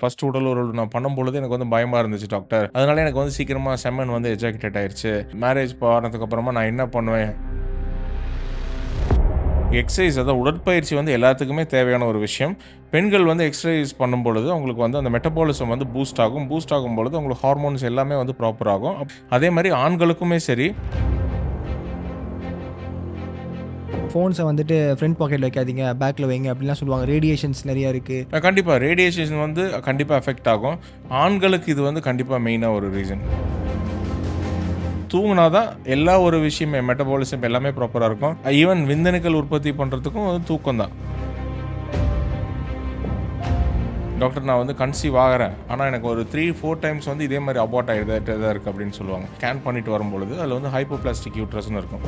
First உடல் உறவு நான் பண்ணும்பொழுது எனக்கு வந்து பயமா இருந்துச்சு டாக்டர். அதனால எனக்கு வந்து சீக்கிரமா செமன் வந்து எஜாகுலேட் ஆயிருச்சு. மேரேஜ் ஆனதுக்கு அப்புறமா நான் என்ன பண்ணுவேன்? எக்சர்சைஸ் அதாவது உடற்பயிற்சி வந்து எல்லாத்துக்குமே தேவையான ஒரு விஷயம். பெண்கள் வந்து எக்சர்சைஸ் பண்ணும்பொழுது, அவங்களுக்கு வந்து அந்த மெட்டபாலிசம் வந்து பூஸ்ட் ஆகும். பூஸ்ட் ஆகும்பொழுது அவங்களுக்கு ஹார்மோன்ஸ் எல்லாமே வந்து ப்ராப்பர் ஆகும். அதே மாரி ஆண்களுக்குமே சரி. ஃபோன்ஸ வந்துட்டு ஃப்ரண்ட் பாக்கெட்ல வைக்காதீங்க, பேக்ல வைங்க அப்படிலாம் சொல்லுவாங்க. ரேடியேஷன்ஸ் நெறைய இருக்கு. கண்டிப்பா ரேடியேஷன் வந்து கண்டிப்பா அஃபெக்ட் ஆகும். ஆண்களுக்கு இது வந்து கண்டிப்பா மெயினா ஒரு ரீசன். தூங்குனா தான் எல்லா ஒரு விஷயமே மெட்டபாலிசம் எல்லாமே ப்ராப்பரா இருக்கும். ஈவன் விந்தணுக்கள் உற்பத்தி பண்றதுக்கும் வந்து தூக்கம் தான். டாக்டர் நான் வந்து கன்சீவ் ஆகுறேன். ஆனா எனக்கு ஒரு 3, 4 டைம்ஸ் வந்து இதே மாரி அபார்ட் ஆயிட்டே தான் இருக்கு அப்படின்னு சொல்லுவாங்க. ஸ்கேன் பண்ணிட்டு வரும்பொழுது அதில வந்து ஹைப்போபிளாஸ்டிக் யூட்ரஸ்ன்னு இருக்கும்.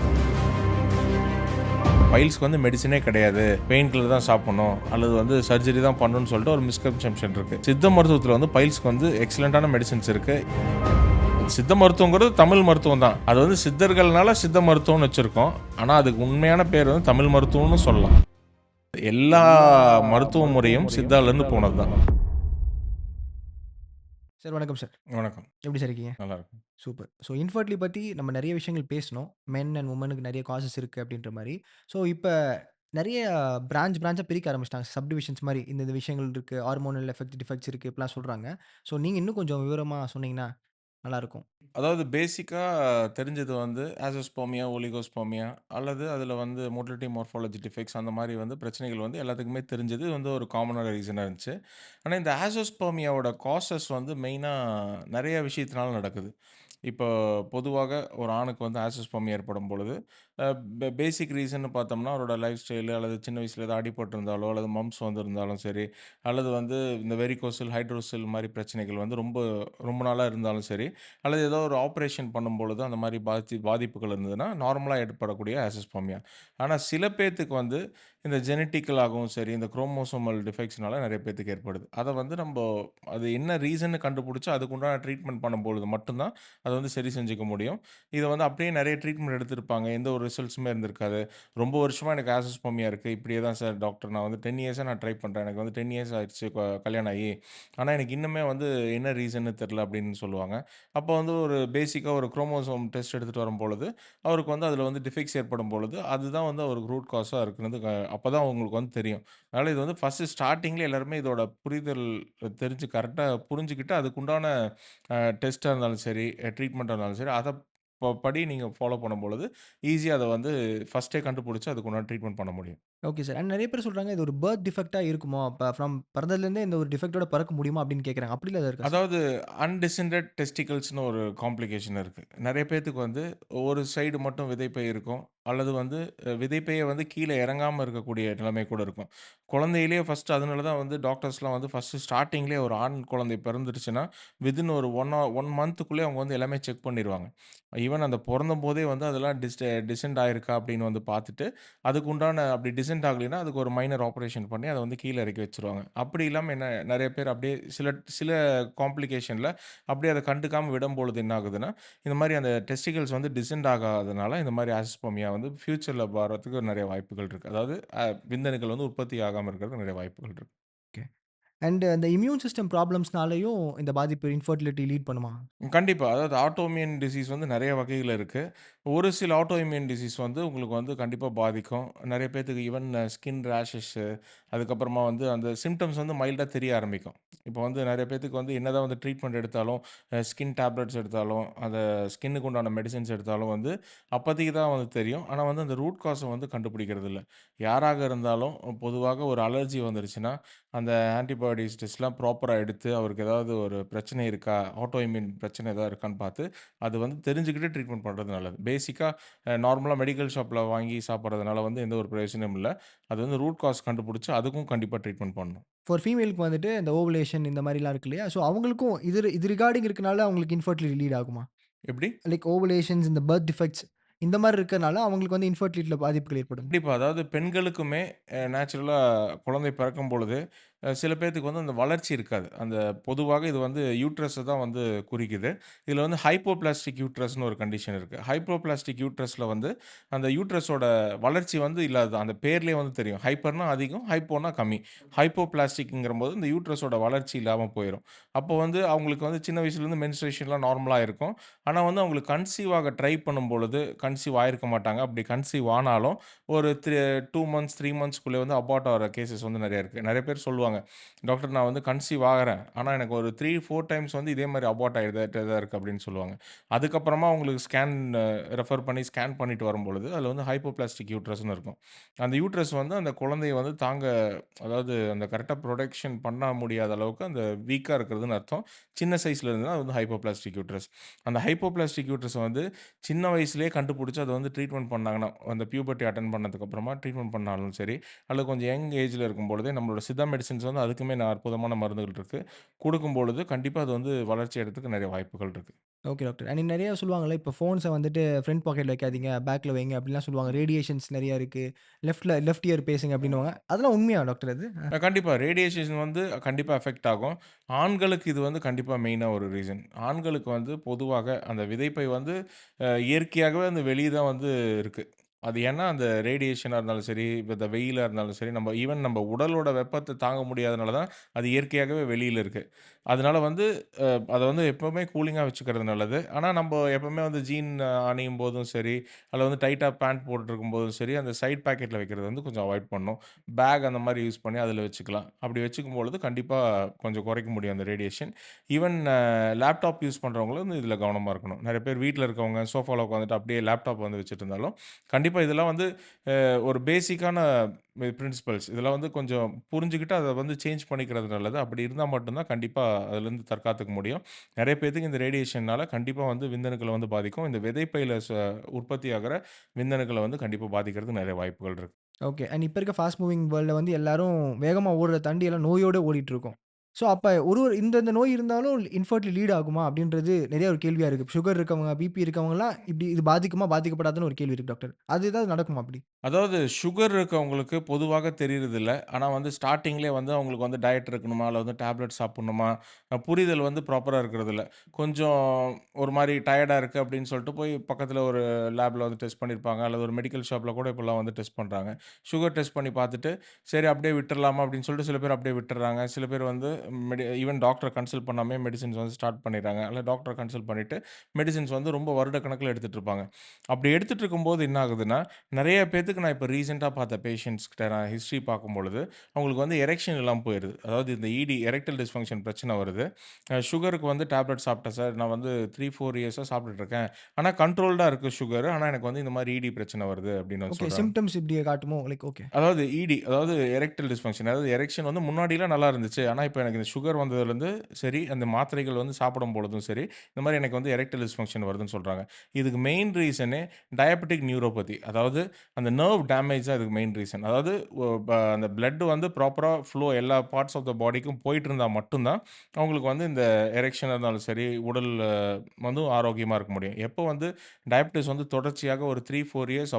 பைல்ஸ்க்கு வந்து மெடிசினே கிடையாது. பெயின் கில்லர் தான் சாப்பிடணும் அல்லது வந்து சர்ஜரி தான் பண்ணணும்னு சொல்லிட்டு ஒரு மிஸ்கன்செப்ஷன் இருக்கு. சித்த மருத்துவத்தில வந்து பைல்ஸ்க்கு வந்து எக்ஸலென்ட்டான மெடிசின்ஸ் இருக்கு. சித்த மருத்துவங்கிறது தமிழ் மருத்துவம் தான். அது வந்து சித்தர்கள்னால சித்த மருத்துவம்னு வச்சிருக்கோம். ஆனா அதுக்கு உண்மையான பேர் வந்து தமிழ் மருத்துவம்னு சொல்லலாம். எல்லா மருத்துவ முறையும் சித்தாலேருந்து போனது தான். சார் வணக்கம் சார். வணக்கம். எப்படி சார் இருக்கீங்க? நல்லா இருக்கேன். சூப்பர். ஸோ இன்ஃபர்டிலிட்டி பத்தி நம்ம நெறைய விஷயங்கள் பேசினோம். மென் அண்ட் வுமனுக்கு நெறைய காசஸ் இருக்கு அப்படின்ற மாரி. ஸோ இப்ப நெறைய பிரான்ச்சா பிரிக்க ஆரம்பிச்சுட்டாங்க. சப்டிவிஷன்ஸ் மாரி. இந்த இந்த விஷயங்கள் இருக்கு. ஹார்மோனல் எஃபெக்ட், டிஃபெக்ட்ஸ் இருக்கு இப்படிலாம் சொல்றாங்க. ஸோ நீங்க இன்னும் கொஞ்சம் விவரமா சொன்னீங்கன்னா நல்லாருக்கும். அதாவது பேசிக்கா தெரிஞ்சது வந்து ஆசோஸ்பெர்மியா, ஒலிகோஸ்பெர்மியா அல்லது அதில வந்து மோட்டிலிட்டி மார்ஃபாலஜி டிஃபெக்ட்ஸ் அந்த மாரி வந்து பிரச்சனைகள் வந்து எல்லாத்துக்குமே தெரிஞ்சது வந்து ஒரு காமனான ரீசனா இருந்துச்சு. ஆனா இந்த ஆசோஸ்பெர்மியாவோட காசஸ் வந்து மெயினா நெறைய விஷயத்தினால நடக்குது. இப்போ பொதுவாக ஒரு ஆணுக்கு வந்து ஆசோஸ்பெர்மியா ஏற்படும் பொழுது, அ பேசிக் ரீசன்னு பார்த்தோம்னா, அவரோட லைஃப் ஸ்டைலு அல்லது சின்ன வயசுல ஏதாவது அடிபட்டிருந்தாலோ, அல்லது மம்ப்ஸ் வந்திருந்தாலும் சரி, அல்லது வந்து இந்த வெரிகோசல், ஹைட்ரோசல் மாரி பிரச்சனைகள் வந்து ரொம்ப ரொம்ப நாளா இருந்தாலும் சரி, அல்லது ஏதோ ஒரு ஆப்பரேஷன் பண்ணும்பொழுது அந்த மாரி பாதிப்புகள் இருந்ததுன்னா, நார்மலா ஏற்படக்கூடிய ஆசோஸ்பெர்மியா. ஆனா சில பேத்துக்கு வந்து இந்த ஜெனடிக்கலாகவும் சரி, இந்த குரோமோசோமல் டிஃபெக்ட்ஸ்னால நெறைய பேத்துக்கு ஏற்படுது. அத வந்து அது என்ன ரீசன்னு கண்டுபிடிச்சு அதுக்குண்டான ட்ரீட்மெண்ட் பண்ணும்பொழுது மட்டும் தான் அத வந்து சரி செஞ்சுக்க முடியும். இத வந்து அப்படியே நெறைய ட்ரீட்மெண்ட் எடுத்திருப்பாங்க. எந்த ஒரு ரிசல்ட்ஸுமே இருந்திருக்காது. ரொம்ப வருஷமா எனக்கு ஆசோஸ்பெர்மியா இருக்கு. இப்படியே தான் சார் டாக்டர் நான் வந்து 10 இயர்ஸா நான் ட்ரை பண்றேன். எனக்கு வந்து 10 இயர்ஸ் ஆயிடுச்சு கல்யாணம் ஆகி. ஆனா எனக்கு இன்னுமே வந்து என்ன ரீசன்னு தெரியல அப்படின்னு சொல்லுவாங்க. அப்போ வந்து ஒரு பேசிக்கா ஒரு குரோமோசோம் டெஸ்ட் எடுத்துட்டு வரும்பொழுது, அவருக்கு வந்து அதில வந்து டிஃபெக்ட்ஸ் ஏற்படும் பொழுது, அதுதான் வந்து அவருக்கு ரூட் காஸா இருக்குறது அப்பதான் அவங்களுக்கு வந்து தெரியும். அதனால இது வந்து ஃபர்ஸ்ட்டு ஸ்டார்ட்டிங்ல எல்லாருமே இதோட புரிதல் தெரிஞ்சு கரெக்ட்டா புரிஞ்சுகிட்டு அதுக்குண்டான டெஸ்ட்டா இருந்தாலும் சரி, ட்ரீட்மெண்ட்டா இருந்தாலும் சரி, அத படி நீங்க ஃபாலோ பண்ணும்பொழுது, ஈஸியா அத வந்து ஃபர்ஸ்ட்டே கண்டுபிடிச்சு அதுக்குண்டான ட்ரீட்மெண்ட் பண்ண முடியும். Okay sir. அண்ட் நெறைய பேர் சொல்றாங்க இது ஒரு பர்த் டிஃபெக்ட்டா இருக்குமோ? அப்ப பிறந்ததுலேருந்தே இந்த ஒரு டிஃபெக்ட்டோட பொறக்க முடியுமா? அப்படின்னு கேட்கறாங்க. அப்படிலாம் எதாவது இருக்கா சார்? அதாவது அன்டிசென்டட் டெஸ்டிகல்ஸ்ன்னு ஒரு காம்ப்ளிகேஷன் இருக்கு. நெறைய பேத்துக்கு வந்து ஒரு சைடு மட்டும் விதைப்பை இருக்கும். அல்லது வந்து விதைப்பையே வந்து கீழ இறங்காம இருக்கக்கூடிய நிலைமை கூட இருக்கும். குழந்தையிலேயே ஃபர்ஸ்ட்டு அதனால தான் வந்து டாக்டர்ஸ்லாம் வந்து ஃபர்ஸ்ட்டு ஸ்டார்ட்டிங்லேயே ஒரு ஆண் குழந்தை பிறந்துருச்சுன்னா, வித்தின் ஒரு 1 மந்த்துக்குள்ளயே அவங்க வந்து எல்லாமே செக் பண்ணிருவாங்க. ஈவன் அந்த பொறந்தம்போதே வந்து அதெல்லாம் டிசென்ட் ஆயிருக்கா அப்படின்னு வந்து பார்த்துட்டு, அதுக்கு உண்டான அப்படி டிசென்ட் ஆகலைன்னா, அதுக்கு ஒரு மைனர் ஆப்பரேஷன் பண்ணி அத வந்து கீழ இறக்கி வச்சுருவாங்க. அப்படி இல்லாம நெறைய பேர் அப்படியே சில சில காம்ப்ளிகேஷன்ல அப்படியே அத கண்டுக்காம விடும்பொழுது என்ன ஆகுதுன்னா, இந்த மாரி அந்த டெஸ்டிகல்ஸ் வந்து டிசென்ட் ஆகாதனால, இந்த மாரி ஆஸ்பெர்மியா வந்து ஃபியூச்சர்ல வரதுக்கு நெறைய வாய்ப்புகள் இருக்கு. அதாவது விந்தணுக்கள் வந்து உற்பத்தி ஆகாம இருக்கிறதுக்கு நெறைய வாய்ப்புகள் இருக்கு. ஓகே. அண்ட் அந்த இம்யூன் சிஸ்டம் ப்ராப்ளம்ஸ்னாலயும் இந்த பாதிப்பு இன்ஃபர்டிலிட்டி லீட் பண்ணுமா? கண்டிப்பா. அதாவது ஆட்டோமியூன் டிசீஸ் வந்து நெறைய வகைகள் இருக்கு. ஒரு சில ஆட்டோஇம்யூன் டிசீஸ் வந்து உங்களுக்கு வந்து கண்டிப்பா பாதிக்கும். நெறைய பேத்துக்கு ஈவன் ஸ்கின் ரேஷஸு, அதுக்கப்புறமா வந்து அந்த சிம்ப்டம்ஸ் வந்து மைல்டா தெரிய ஆரம்பிக்கும். இப்போ வந்து நெறைய பேத்துக்கு வந்து என்னதான் வந்து ட்ரீட்மெண்ட் எடுத்தாலும், ஸ்கின் டேப்லெட்ஸ் எடுத்தாலும், அந்த ஸ்கின்னுக்கு உண்டான மெடிசின்ஸ் எடுத்தாலும் வந்து அப்போதைக்கு தான் வந்து தெரியும். ஆனா வந்து அந்த ரூட் காஸ வந்து கண்டுபிடிக்கிறது இல்ல. யாராக இருந்தாலும் பொதுவாக ஒரு அலர்ஜி வந்துருச்சுன்னா, அந்த ஆன்டிபாடிஸ் டெஸ்ட்லாம் ப்ராப்பரா எடுத்து, அவருக்கு ஏதாவது ஒரு பிரச்சனை இருக்கா? ஆட்டோஇம்யூன் பிரச்சனை ஏதாவது இருக்கான்னு பார்த்து, அது வந்து தெரிஞ்சுக்கிட்டு ட்ரீட்மெண்ட் பண்றது நல்லது. பேசிக்கா நார்மலா மெடிக்கல் ஷாப்ல வாங்கி சாப்பிடுறதுனால வந்து எந்த ஒரு பிரயோஜனமும் இல்ல. அது வந்து ரூட் காஸ் கண்டுபிடிச்சு, அதுக்கும் கண்டிப்பா ட்ரீட்மெண்ட் பண்ணணும். ஃபார் ஃபீமேலுக்கு வந்துட்டு இந்த ஓவுலேஷன் இந்த மாரிலாம் இருக்கு இல்லையா? ஸோ அவங்களுக்கும் இது ரிகார்டிங் இருக்கனால அவங்களுக்கு இன்ஃபர்டிலிட்டி லீட் ஆகுமா? எப்படி? லைக் ஓவுலேஷன்ஸ், இந்த பர்த் டிஃபெக்ட்ஸ் இந்த மாரி இருக்கனால அவங்களுக்கு வந்து இன்ஃபர்டிலிட்டில பாதிப்புகள் ஏற்படும். கண்டிப்பா. அதாவது பெண்களுக்குமே நேச்சுரலா குழந்தை பிறக்கும் பொழுது, சில பேத்துக்கு வந்து அந்த வளர்ச்சி இருக்காது. அந்த பொதுவாக இது வந்து யூட்ரஸ தான் வந்து குறிக்குது. இதில வந்து ஹைப்போபிளாஸ்டிக் யூட்ரஸ்ன்னு ஒரு கண்டிஷன் இருக்கு. ஹைப்போபிளாஸ்டிக் யூட்ரஸ்ல வந்து அந்த யூட்ரஸோட வளர்ச்சி வந்து இல்லாதது. அந்த பேர்லயே வந்து தெரியும். ஹைப்பர்னா அதிகம், ஹைப்போனா கம்மி. ஹைப்போபிளாஸ்டிக்ங்கிறம்போது இந்த யூட்ரஸோட வளர்ச்சி இல்லாம போயிரும். அப்போ வந்து அவங்களுக்கு வந்து சின்ன வயசுலேருந்து மென்ஸ்ட்ரேஷன்லாம் நார்மலா இருக்கும். ஆனா வந்து அவங்களுக்கு கன்சீவ் ஆக ட்ரை பண்ணும்பொழுது, கன்சீவ் ஆயிருக்க மாட்டாங்க. அப்படி கன்சீவ் ஆனாலும் ஒரு 2 மந்த்ஸ், 3 மந்த்ஸ்க்குள்ளே வந்து அபார்ட் ஆகுற கேஸஸ் வந்து நெறைய இருக்கு. நெறைய பேர் சொல்லுவாங்க, "டாக்டர் நான் வந்து கன்சீவ் ஆகுறேன். ஆனா எனக்கு ஒரு 3, 4 டைம்ஸ் வந்து இதே மாரி அபார்ட் ஆயிட்டே தான் இருக்கு" அப்படின்னு சொல்லுவாங்க. அதுக்கப்புறமா உங்களுக்கு ரெஃபர் பண்ணி ஸ்கேன் பண்ணிட்டு வரும்பொழுது, அதில வந்து ஹைப்போபிளாஸ்டிக் யூட்ரஸ்ன்னு இருக்கும். அந்த யூட்ரஸ் வந்து அந்த குழந்தைய வந்து அதாவது அந்த கரெக்ட்டா புரொடக்ஷன் பண்ண முடியாத அளவுக்கு அந்த வீக்கா இருக்கிறதுன்னு அர்த்தம். சின்ன சைஸ்ல இருந்ததுனா அது வந்து ஹைப்போபிளாஸ்டிக் யூட்ரஸ். அந்த ஹைப்போபிளாஸ்டிக் யூட்ரஸ வந்து சின்ன வயசுலயே கண்டுபிடிச்சு அத வந்து ட்ரீட்மெண்ட் பண்ணாங்கன்னா, அந்த பியூபர்ட்டி அட்டெண்ட் பண்ணதுக்கு அப்புறமா ட்ரீட்மெண்ட் பண்ணாலும் சரி, அல்லது கொஞ்சம் யங் ஏஜ்ல இருக்கும்பொழுதே நம்மளோட சித்தா மெடிசின்ஸ் வந்து அதுக்குமே அற்புதமான மருந்துகள் இருக்கு. குடுக்கும்பொழுது கண்டிப்பா அது வந்து வளர்ச்சி அடையறதுக்கு நெறைய வாய்ப்புகள் இருக்கு. Okay doctor. அண்ட் நெறைய சொல்லுவாங்கல்ல, இப்போ ஃபோன்ஸ வந்துட்டு ஃப்ரண்ட் பாக்கெட்ல வைக்காதீங்க, பேக்ல வைங்க அப்படிலாம் சொல்லுவாங்க. ரேடியேஷன்ஸ் நெறைய இருக்கு. லெஃப்ட் இயர் பேசுங்க அப்படின்னுவாங்க. அதெல்லாம் உண்மையா டாக்டர் அது? கண்டிப்பா ரேடியேஷன் வந்து கண்டிப்பா அஃபெக்ட் ஆகும். ஆண்களுக்கு இது வந்து கண்டிப்பா மெயினா ஒரு ரீசன். ஆண்களுக்கு வந்து பொதுவாக அந்த விதைப்பை வந்து இயற்கையாகவே அந்த வெளிய தான் வந்து இருக்கு. அது ஏன்னா, அந்த ரேடியேஷனா இருந்தாலும் சரி, இப்ப இந்த வெயிலா இருந்தாலும் சரி, நம்ம உடலோட வெப்பத்த தாங்க முடியாதனால தான் அது இயற்கையாகவே வெளியில இருக்கு. அதனால வந்து அத வந்து எப்பவுமே கூலிங்கா வச்சுக்கிறது நல்லது. ஆனா, எப்பவுமே வந்து ஜீன் அணியும்போதும் சரி, அல்ல வந்து டைட்டா பேண்ட் போட்டுருக்கும்போதும் சரி, அந்த சைட் பாக்கெட்ல வைக்கிறது வந்து கொஞ்சம் அவாய்ட் பண்ணணும். பேக் அந்த மாரி யூஸ் பண்ணி அதில வச்சுக்கலாம். அப்படி வச்சுக்கும்பொழுது கண்டிப்பா கொஞ்சம் குறைக்க முடியும் அந்த ரேடியேஷன். ஈவன் லேப்டாப் யூஸ் பண்றவங்களும் வந்து இதில கவனமா இருக்கணும். நெறைய பேர் வீட்ல இருக்கவங்க சோஃபால உட்காந்துட்டு அப்படியே லேப்டாப் வந்து வச்சுட்டு இருந்தாலும், கண்டிப்பா இதெல்லாம் வந்து ஒரு பேசிக்கான பிரின்சிபல்ஸ். இதெல்லாம் வந்து கொஞ்சம் புரிஞ்சுகிட்டு அத வந்து சேஞ்ச் பண்ணிக்கிறது நல்லது. அப்படி இருந்தா மட்டும் தான் கண்டிப்பா அதிலருந்து தற்காத்துக்க முடியும். நெறைய பேத்துக்கு இந்த ரேடியேஷன்னால கண்டிப்பா வந்து விந்தணுக்கள வந்து பாதிக்கும். இந்த விதைப்பையில உற்பத்தி ஆகுற விந்தணுக்கள வந்து கண்டிப்பா பாதிக்கிறதுக்கு நெறைய வாய்ப்புகள் இருக்கு. ஓகே. அண்ட் இப்ப இருக்க ஃபாஸ்ட் மூவிங் வேர்ல்ட்ல வந்து எல்லாரும் வேகமா ஓடுறத தாண்டி எல்லாம் நோயோட ஓடிட்டு இருக்கோம். ஸோ அப்ப ஒரு இந்த நோய் இருந்தாலும் இன்ஃபெர்டிலிட்டி லீட் ஆகுமா? அப்படின்றது நெறைய ஒரு கேள்வியா இருக்கு. சுகர் இருக்கவங்க, பிபி இருக்கவங்கலாம் இப்படி இது பாதிக்குமா? பாதிக்கப்படாதான்னு ஒரு கேள்வி இருக்கு டாக்டர். அது ஏதாவது நடக்குமா அப்படி? அதாவது சுகர் இருக்கவங்களுக்கு பொதுவாக தெரியறதில்ல. ஆனா வந்து ஸ்டார்ட்டிங்லயே வந்து அவங்களுக்கு வந்து டயட் இருக்கணுமா? இல்ல வந்து டேப்லெட் சாப்பிடணுமா? புரிதல் வந்து ப்ராப்பரா இருக்கிறதில்ல. கொஞ்சம் ஒரு மாரி டயர்டா இருக்கு அப்படின்னு சொல்லிட்டு போய் பக்கத்துல ஒரு லேப்ல வந்து டெஸ்ட் பண்ணியிருப்பாங்க. அல்லது ஒரு மெடிக்கல் ஷாப்ல கூட இப்போலாம் வந்து டெஸ்ட் பண்றாங்க. சுகர் டெஸ்ட் பண்ணி பார்த்துட்டு, சரி அப்படியே விட்டுறலாமா அப்படின்னு சொல்லிட்டு சில பேர் அப்படியே விட்டுர்றாங்க. சில பேர் வந்து ஈவன் டாக்டர கன்சல்ட் பண்ணாமயே மெடிசின்ஸ் வந்து ஸ்டார்ட் பண்ணிடுறாங்க. அல்ல டாக்டர கன்சல்ட் பண்ணிட்டு மெடிசின்ஸ் வந்து ரொம்ப வருடக்கணக்குல எடுத்துட்டு இருப்பாங்க. அப்படி எடுத்துட்டு இருக்கும்போது என்ன ஆகுதுன்னா, நெறைய பேத்துக்கு நான் இப்ப ரீசென்ட்டா பார்த்த பேஷண்ட்ஸ் கிட்ட நான் ஹிஸ்டரி பார்க்கும்பொழுது, அவங்களுக்கு வந்து எரெக்ஷன் இல்லாம போயிருது. அதாவது இந்த எரெக்டல் டிஸ்ஃபங்ஷன் பிரச்சனை வருது. சுகருக்கு வந்து டேப்லெட் சாப்பிட்டேன் சார். நான் வந்து 3, 4 இயர்ஸா சாப்பிட்டுட்டு இருக்கேன். ஆனா கண்ட்ரோல்டா இருக்கு சுகர். ஆனா எனக்கு வந்து இந்த மாரி பிரச்சனை வருது அப்படின்னு வந்து ஓகே. சொல்றாங்க. சிம்ப்டம்ஸ் இப்படி காட்டுமோ? Like okay. அதாவது எரெக்டல் டிஸ்ஃபங்ஷன். அதாவது எரெக்ஷன் வந்து முன்னாடிலாம் நல்லா இருந்துச்சு. ஆனா, இப்ப எனக்கு இந்த சுகர் வந்ததுலருந்து சரி, அந்த மாத்திரைகள் வந்து சாப்பிடும் பொழுதும் சரி, இந்த மாரி எனக்கு வந்து எரெக்டல் டிஸ்ஃபங்ஷன் வருதுன்னு சொல்றாங்க. இதுக்கு மெயின் ரீசனே டயபெட்டிக் நியூரோபதி. அதாவது அந்த நர்வ் டேமேஜ் தான் இதுக்கு மெயின் ரீசன். அதாவது ஒ ப அந்த பிளட் வந்து ப்ராப்பரா எல்லா பார்ட்ஸ் ஆஃப் த பாடிக்கும் போயிட்டு இருந்தா மட்டும் தான், அவங்களுக்கு வந்து இந்த எரெக்ஷனா இருந்தாலும் சரி, உடல் வந்து ஆரோக்கியமா இருக்க முடியும். எப்போ வந்து டயபிட்டிஸ் வந்து தொடர்ச்சியாக ஒரு 3, 4 இயர்ஸ்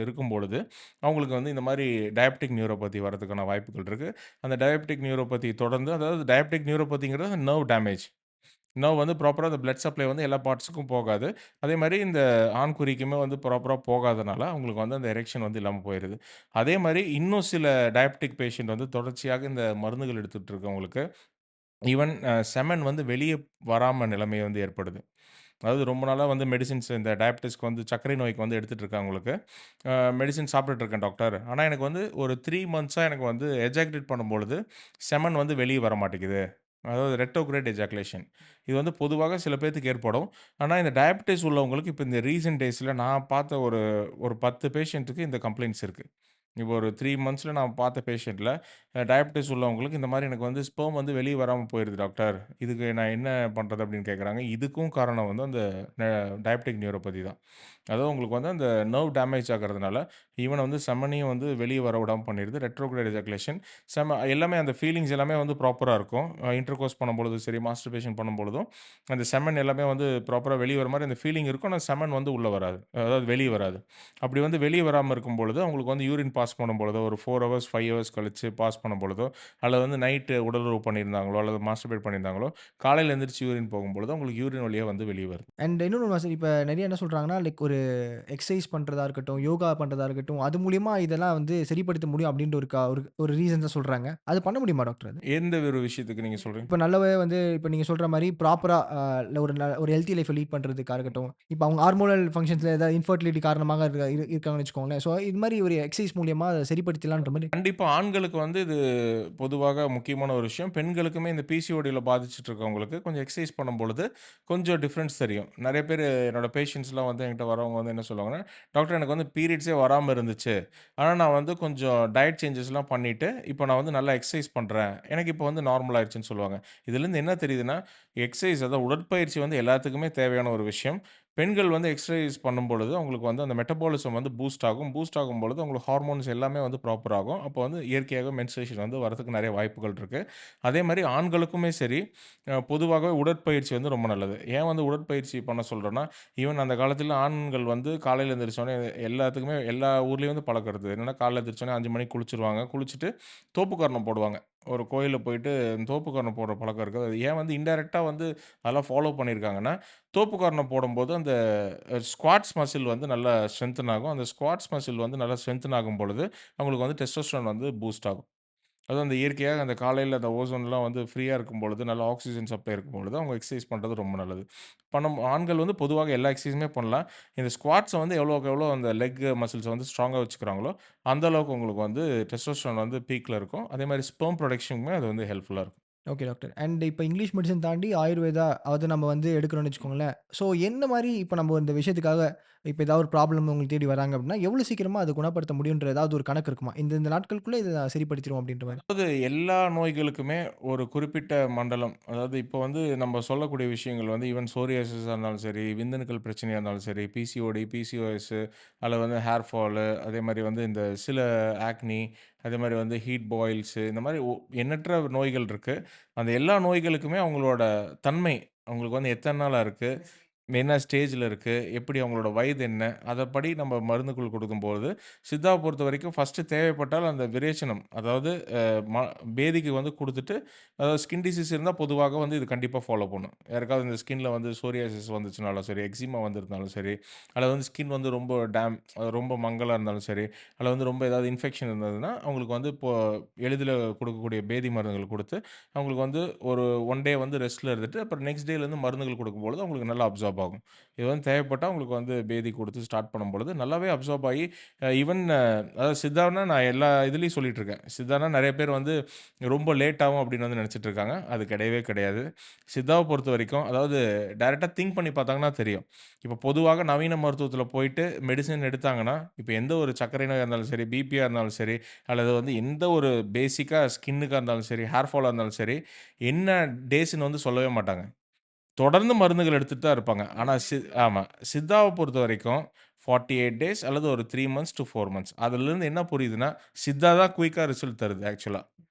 இருக்கும்பொழுது, அவங்களுக்கு வந்து இந்த மாரி டயபெட்டிக் நியூரோபதி வரதுக்கான வாய்ப்புகள் இருக்கு. அந்த டயபெட்டிக் நியூரோபதி தொடர்ந்து அதாவது டயபெட்டிக் நியூரோபதிங்கிறது நர்வ் டேமேஜ். நர்வ் வந்து ப்ராப்பரா அந்த பிளட் சப்ளை வந்து எல்லா பார்ட்ஸ்க்கும் போகாது. அதே மாரி இந்த ஆண்குறிக்குமே வந்து ப்ராப்பரா போகாதனால, அவங்களுக்கு வந்து அந்த எரெக்ஷன் வந்து இல்லாம போயிருது. அதே மாரி இன்னும் சில டயபெட்டிக் பேஷண்ட் வந்து தொடர்ச்சியாக இந்த மருந்துகள் எடுத்துட்டு இருக்கவங்களுக்கு, ஈவன் செமன் வந்து வெளிய வராம நிலைமை வந்து ஏற்படுது. அதாவது ரொம்ப நாளா வந்து மெடிசின்ஸ் இந்த டயபிட்டிஸ்க்கு வந்து சர்க்கரை நோய்க்கு வந்து எடுத்துட்டு இருக்கவங்களுக்கு, மெடிசின் சாப்பிட்டுட்டு இருக்கேன் டாக்டர். ஆனா எனக்கு வந்து ஒரு 3 மந்த்ஸா எனக்கு வந்து எஜாகுலேட் பண்ணும்பொழுது, செமன் வந்து வெளிய வர மாட்டேங்குது. அதாவது ரெட்ரோகிரேட் எஜாகுலேஷன். இது வந்து பொதுவாக சில பேத்துக்கு ஏற்படும். ஆனா இந்த டயபிட்டிஸ் உள்ளவங்களுக்கு இப்ப இந்த ரீசென்ட் டேஸ்ல நான் பார்த்த ஒரு ஒரு 10 பேஷண்ட்டுக்கு இந்த கம்ப்ளைண்ட்ஸ் இருக்கு. இப்போ ஒரு 3 மந்த்ஸ்ல நான் பார்த்த பேஷண்ட்ல டயபிட்டிஸ் உள்ளவங்களுக்கு இந்த மாரி எனக்கு வந்து ஸ்பெர்ம் வந்து வெளிய வராம போயிருது டாக்டர். இதுக்கு நான் என்ன பண்றது? அப்படின்னு கேட்கறாங்க. இதுக்கும் காரணம் வந்து அந்த ந டயபெட்டிக் நியூரோபதி தான். அதாவது உங்களுக்கு வந்து அந்த நர்வ் டேமேஜ் ஆகுறதுனால, ஈவன் வந்து செமனையும் வந்து வெளிய வர விடாம பண்ணிருது. ரெட்ரோகிரேட் எஜாகுலேஷன் எல்லாமே அந்த ஃபீலிங்ஸ் எல்லாமே வந்து ப்ராப்பரா இருக்கும். இன்டர்கோர்ஸ் பண்ணும்பொழுதும் சரி, மாஸ்டர்பேஷன் பண்ணும்பொழுதும், அந்த செமன் எல்லாமே வந்து ப்ராப்பரா வெளிய வர மாரி அந்த ஃபீலிங் இருக்கும். ஆனா செமன் வந்து உள்ள வராது. அதாவது வெளிய வராது. அப்படி வந்து வெளிய வராம இருக்கும்பொழுது, அவங்களுக்கு வந்து யூரின் பாஸ் பாஸ் பண்ணும்பொழுதோ, ஒரு 4 ஹவர்ஸ், 5 ஹவர்ஸ் கழிச்சு பாஸ் பண்ணும்பொழுதோ, அல்லது வந்து நைட்டு உடலுறவு பண்ணியிருந்தாங்களோ, அல்லது மாஸ்டர்பேட் பண்ணியிருந்தாங்களோ, காலையில எந்திரிச்சு யூரின் போகும்பொழுது, அவங்களுக்கு யூரின் வழியா வந்து வெளிய வருது. அண்ட் இன்னொன்னு மாஸ்டர் இப்ப நெறைய என்ன சொல்றாங்கன்னா, லைக் ஒரு எக்சர்சைஸ் பண்றதா இருக்கட்டும், யோகா பண்றதா இருக்கட்டும், அது மூலியமா இதெல்லாம் வந்து சரிப்படுத்த முடியும் அப்டின்ற ஒரு ரீசன்ஸ சொல்றாங்க. அது பண்ண முடியுமா டாக்டர் அது? எந்த ஒரு விஷயத்துக்கு நீங்க சொல்றீங்க? இப்ப நல்லாவே வந்து இப்ப நீங்க சொல்ற மாரி ப்ராப்பரா ஒரு ஹெல்த்தி லைஃப்ப லீட் பண்றதுக்கா இருக்கட்டும், இப்ப அவங்க ஹார்மோனல் ஃபங்ஷன்ஸ்ல ஏதாவது இன்ஃபெர்டிலிட்டி காரணமாக இருக்காங்கன்னு வச்சுக்கோங்களேன். ஸோ இது மாரி ஒரு எக்சர்சைஸ் மூலியமா அத சரிப்படுத்திடலான்ற மாரி கண்டிப்பா. ஆண்களுக்கு வந்து இது பொதுவாக முக்கியமான ஒரு விஷயம். பெண்களுக்குமே இந்த பிசிஓடில பாதிச்சுட்டு இருக்கவங்களுக்கு கொஞ்சம் எக்சர்சைஸ் பண்ணும்பொழுது, கொஞ்சம் டிஃபரன்ஸ் தெரியும். நெறைய பேரு என்னோட பேஷண்ட்ஸ்லாம் வந்து என்கிட்ட வரவங்க வந்து என்ன சொல்லுவாங்கன்னா, "டாக்டர் எனக்கு வந்து பீரியட்ஸே வராம இருந்துச்சு. ஆனா நான் வந்து கொஞ்சம் டயட் சேஞ்சஸ்லாம் பண்ணிட்டு, இப்போ நான் வந்து நல்லா எக்சர்சைஸ் பண்றேன். எனக்கு இப்போ வந்து நார்மல் ஆயிடுச்சுன்னு" சொல்லுவாங்க. இதுலருந்து என்ன தெரியுதுன்னா, எக்சர்சைஸ் அதாவது உடற்பயிற்சி வந்து எல்லாத்துக்குமே தேவையான ஒரு விஷயம். பெண்கள் வந்து எக்சர்சைஸ் பண்ணும்பொழுது, அவங்களுக்கு வந்து அந்த மெட்டபாலிசம் வந்து பூஸ்ட் ஆகும். பூஸ்ட் ஆகும்பொழுது, அவங்களுக்கு ஹார்மோன்ஸ் எல்லாமே வந்து ப்ராப்பர் ஆகும். அப்போ வந்து இயற்கையாகவே மென்ஸ்ட்ரேஷன் வந்து வரதுக்கு நெறைய வாய்ப்புகள் இருக்கு. அதேமாரி ஆண்களுக்குமே சரி, பொதுவாகவே உடற்பயிற்சி வந்து ரொம்ப நல்லது. ஏன் வந்து உடற்பயிற்சி பண்ண சொல்றேன்னா, ஈவன் அந்த காலத்தில ஆண்கள் வந்து காலையில எந்திரிச்சோனே எல்லாத்துக்குமே எல்லா ஊர்லயும் வந்து பழக்கம் இருந்தது. என்னன்னா, காலைல எந்திரிச்சோனே 5 மணிக்கு குளிச்சுருவாங்க. குளிச்சுட்டு தோப்புக்கரணம் போடுவாங்க. ஒரு கோயில்ல போயிட்டு தோப்புக்கரணம் போடுற பழக்கம் இருக்கு. அது ஏன் வந்து இன்டைரக்ட்டா வந்து அதெல்லாம் ஃபாலோ பண்ணியிருக்காங்கன்னா, தோப்புக்கரணம் போடும்போது அந்த ஸ்குவாட்ஸ் மசில் வந்து நல்லா ஸ்ட்ரெங்தன் ஆகும். அந்த ஸ்குவாட்ஸ் மசில் வந்து நல்லா ஸ்ட்ரெங்தன் ஆகும் பொழுது, அவங்களுக்கு வந்து டெஸ்டோஸ்டெரான் வந்து பூஸ்ட் ஆகும். அதுவும் அந்த இயற்கையாக அந்த காலையில அந்த ஓசோன்லாம் வந்து ஃப்ரீயா இருக்கும்பொழுது, நல்ல ஆக்ஸிஜன் சப்ளை இருக்கும்பொழுது, அவங்க எக்சர்சைஸ் பண்றது ரொம்ப நல்லது. ஆண்கள் வந்து பொதுவாக எல்லா எக்சர்சைஸுமே பண்ணலாம். இந்த ஸ்குவாட்ஸ வந்து எவ்வளோக்கு எவ்வளோ அந்த லெக் மசில்ஸ வந்து ஸ்ட்ராங்கா வச்சுக்கிறாங்களோ, அந்த அளவுக்கு உங்களுக்கு வந்து டெஸ்டோஸ்டெரான் வந்து பீக்ல இருக்கும். அதேமாரி ஸ்பெர்ம் புரொடக்ஷனுக்குமே அது வந்து ஹெல்ப்ஃபுல்லா இருக்கும். Okay doctor. அண்ட் இப்ப இங்கிலீஷ் மெடிசின் தாண்டி ஆயுர்வேதா அது நம்ம வந்து எடுக்கிறோம்னு வச்சுக்கோங்களேன். ஸோ என்ன மாரி இப்ப நம்ம இந்த விஷயத்துக்காக இப்ப ஏதாவது ஒரு ப்ராப்ளம் உங்கள தேடி வராங்க அப்டின்னா, எவ்வளோ சீக்கிரமா அத குணப்படுத்த முடியுன்ற ஏதாவது ஒரு கணக்கு இருக்குமா? இந்த நாட்களுக்குள்ள இத சரிப்படுத்திருவோம் அப்டின்ற மாரி. அதாவது எல்லா நோய்களுக்குமே ஒரு குறிப்பிட்ட மண்டலம், அதாவது இப்போ வந்து நம்ம சொல்லக்கூடிய விஷயங்கள் வந்து ஈவன் சோரியாசிஸா இருந்தாலும் சரி, விந்தணுக்கள் பிரச்சனையா இருந்தாலும் சரி, பிசிஓடி, பிசிஓஎஸ் அல்லது வந்து ஹேர் ஃபாலு, அதேமாரி வந்து இந்த சில ஆக்னி, அதேமாரி வந்து ஹீட் பாயில்ஸு இந்த மாரி எண்ணற்ற நோய்கள் இருக்கு. அந்த எல்லா நோய்களுக்குமே அவங்களோட தன்மை, அவங்களுக்கு வந்து எத்தன நாளா இருக்கு? என்ன ஸ்டேஜ்ல இருக்கு? எப்படி அவங்களோட வயது என்ன? அதப்படி நம்ம மருந்துகள் கொடுக்கும்போது, சித்தாவ பொறுத்தவரைக்கும் ஃபர்ஸ்ட்டு தேவைப்பட்டால் அந்த விரேச்சனம், அதாவது ம பேதிக்கு வந்து குடுத்துட்டு, அதாவது ஸ்கின் டிசீஸ் இருந்தா பொதுவாக வந்து இது கண்டிப்பா ஃபாலோ பண்ணும். யாருக்காவது இந்த ஸ்கின்ல வந்து சோரியாசிஸ் வந்துச்சுனாலும் சரி, எக்ஸிமா வந்திருந்தாலும் சரி, அல்லது வந்து ஸ்கின் வந்து ரொம்ப ரொம்ப மங்கலா இருந்தாலும் சரி, அல்லது வந்து ரொம்ப ஏதாவது இன்ஃபெக்ஷன் இருந்ததுன்னா, அவங்களுக்கு வந்து இப்போ எளிதில கொடுக்கக்கூடிய பேதி மருந்துகள் குடுத்து, அவங்களுக்கு வந்து ஒரு 1 டே வந்து ரெஸ்ட்ல இருந்துட்டு, அப்புறம் நெக்ஸ்ட் டேலேருந்து மருந்துகள் குடுக்கும்பொழுது அவங்களுக்கு நல்லா அப்சார்ப் ஆகும். இது வந்து தேவைப்பட்டா உங்களுக்கு வந்து பேதி குடுத்து ஸ்டார்ட் பண்ணும்பொழுது நல்லாவே அப்சார்ப் ஆகி, ஈவன் அதாவது சித்தான்னா நான் எல்லா இதுலயும் சொல்லிட்டு இருக்கேன். சித்தான்னா நெறைய பேர் வந்து ரொம்ப லேட் ஆகும் அப்படின்னு வந்து நெனச்சுட்டு இருக்காங்க. அது கிடையவே கிடையாது. சித்தாவ பொறுத்தவரைக்கும் அதாவது டைரக்ட்டா திங்க் பண்ணி பார்த்தாங்கன்னா தெரியும். இப்ப பொதுவாக நவீன மருத்துவத்தில போயிட்டு மெடிசின் எடுத்தாங்கன்னா, இப்ப எந்த ஒரு சர்க்கரை நோயா இருந்தாலும் சரி, பிபியா இருந்தாலும் சரி, அல்லது வந்து எந்த ஒரு பேசிக்கா ஸ்கின்னுக்கா இருந்தாலும் சரி, ஹேர் ஃபாலா இருந்தாலும் சரி, என்ன டேஸ்ன்னு வந்து சொல்லவே மாட்டாங்க. தொடர்ந்து மருந்துகள் எடுத்துட்டு தான் இருப்பாங்க. ஆனா ஆமா. சித்தாவ பொறுத்தவரைக்கும் 48 டேஸ் அல்லது ஒரு 3 மந்த்ஸ் டூ 4 மந்த்ஸ். அதிலிருந்து என்ன புரியுதுன்னா, சித்தா தான் குயிக்கா ரிசல்ட் தருது ஆக்சுவலா.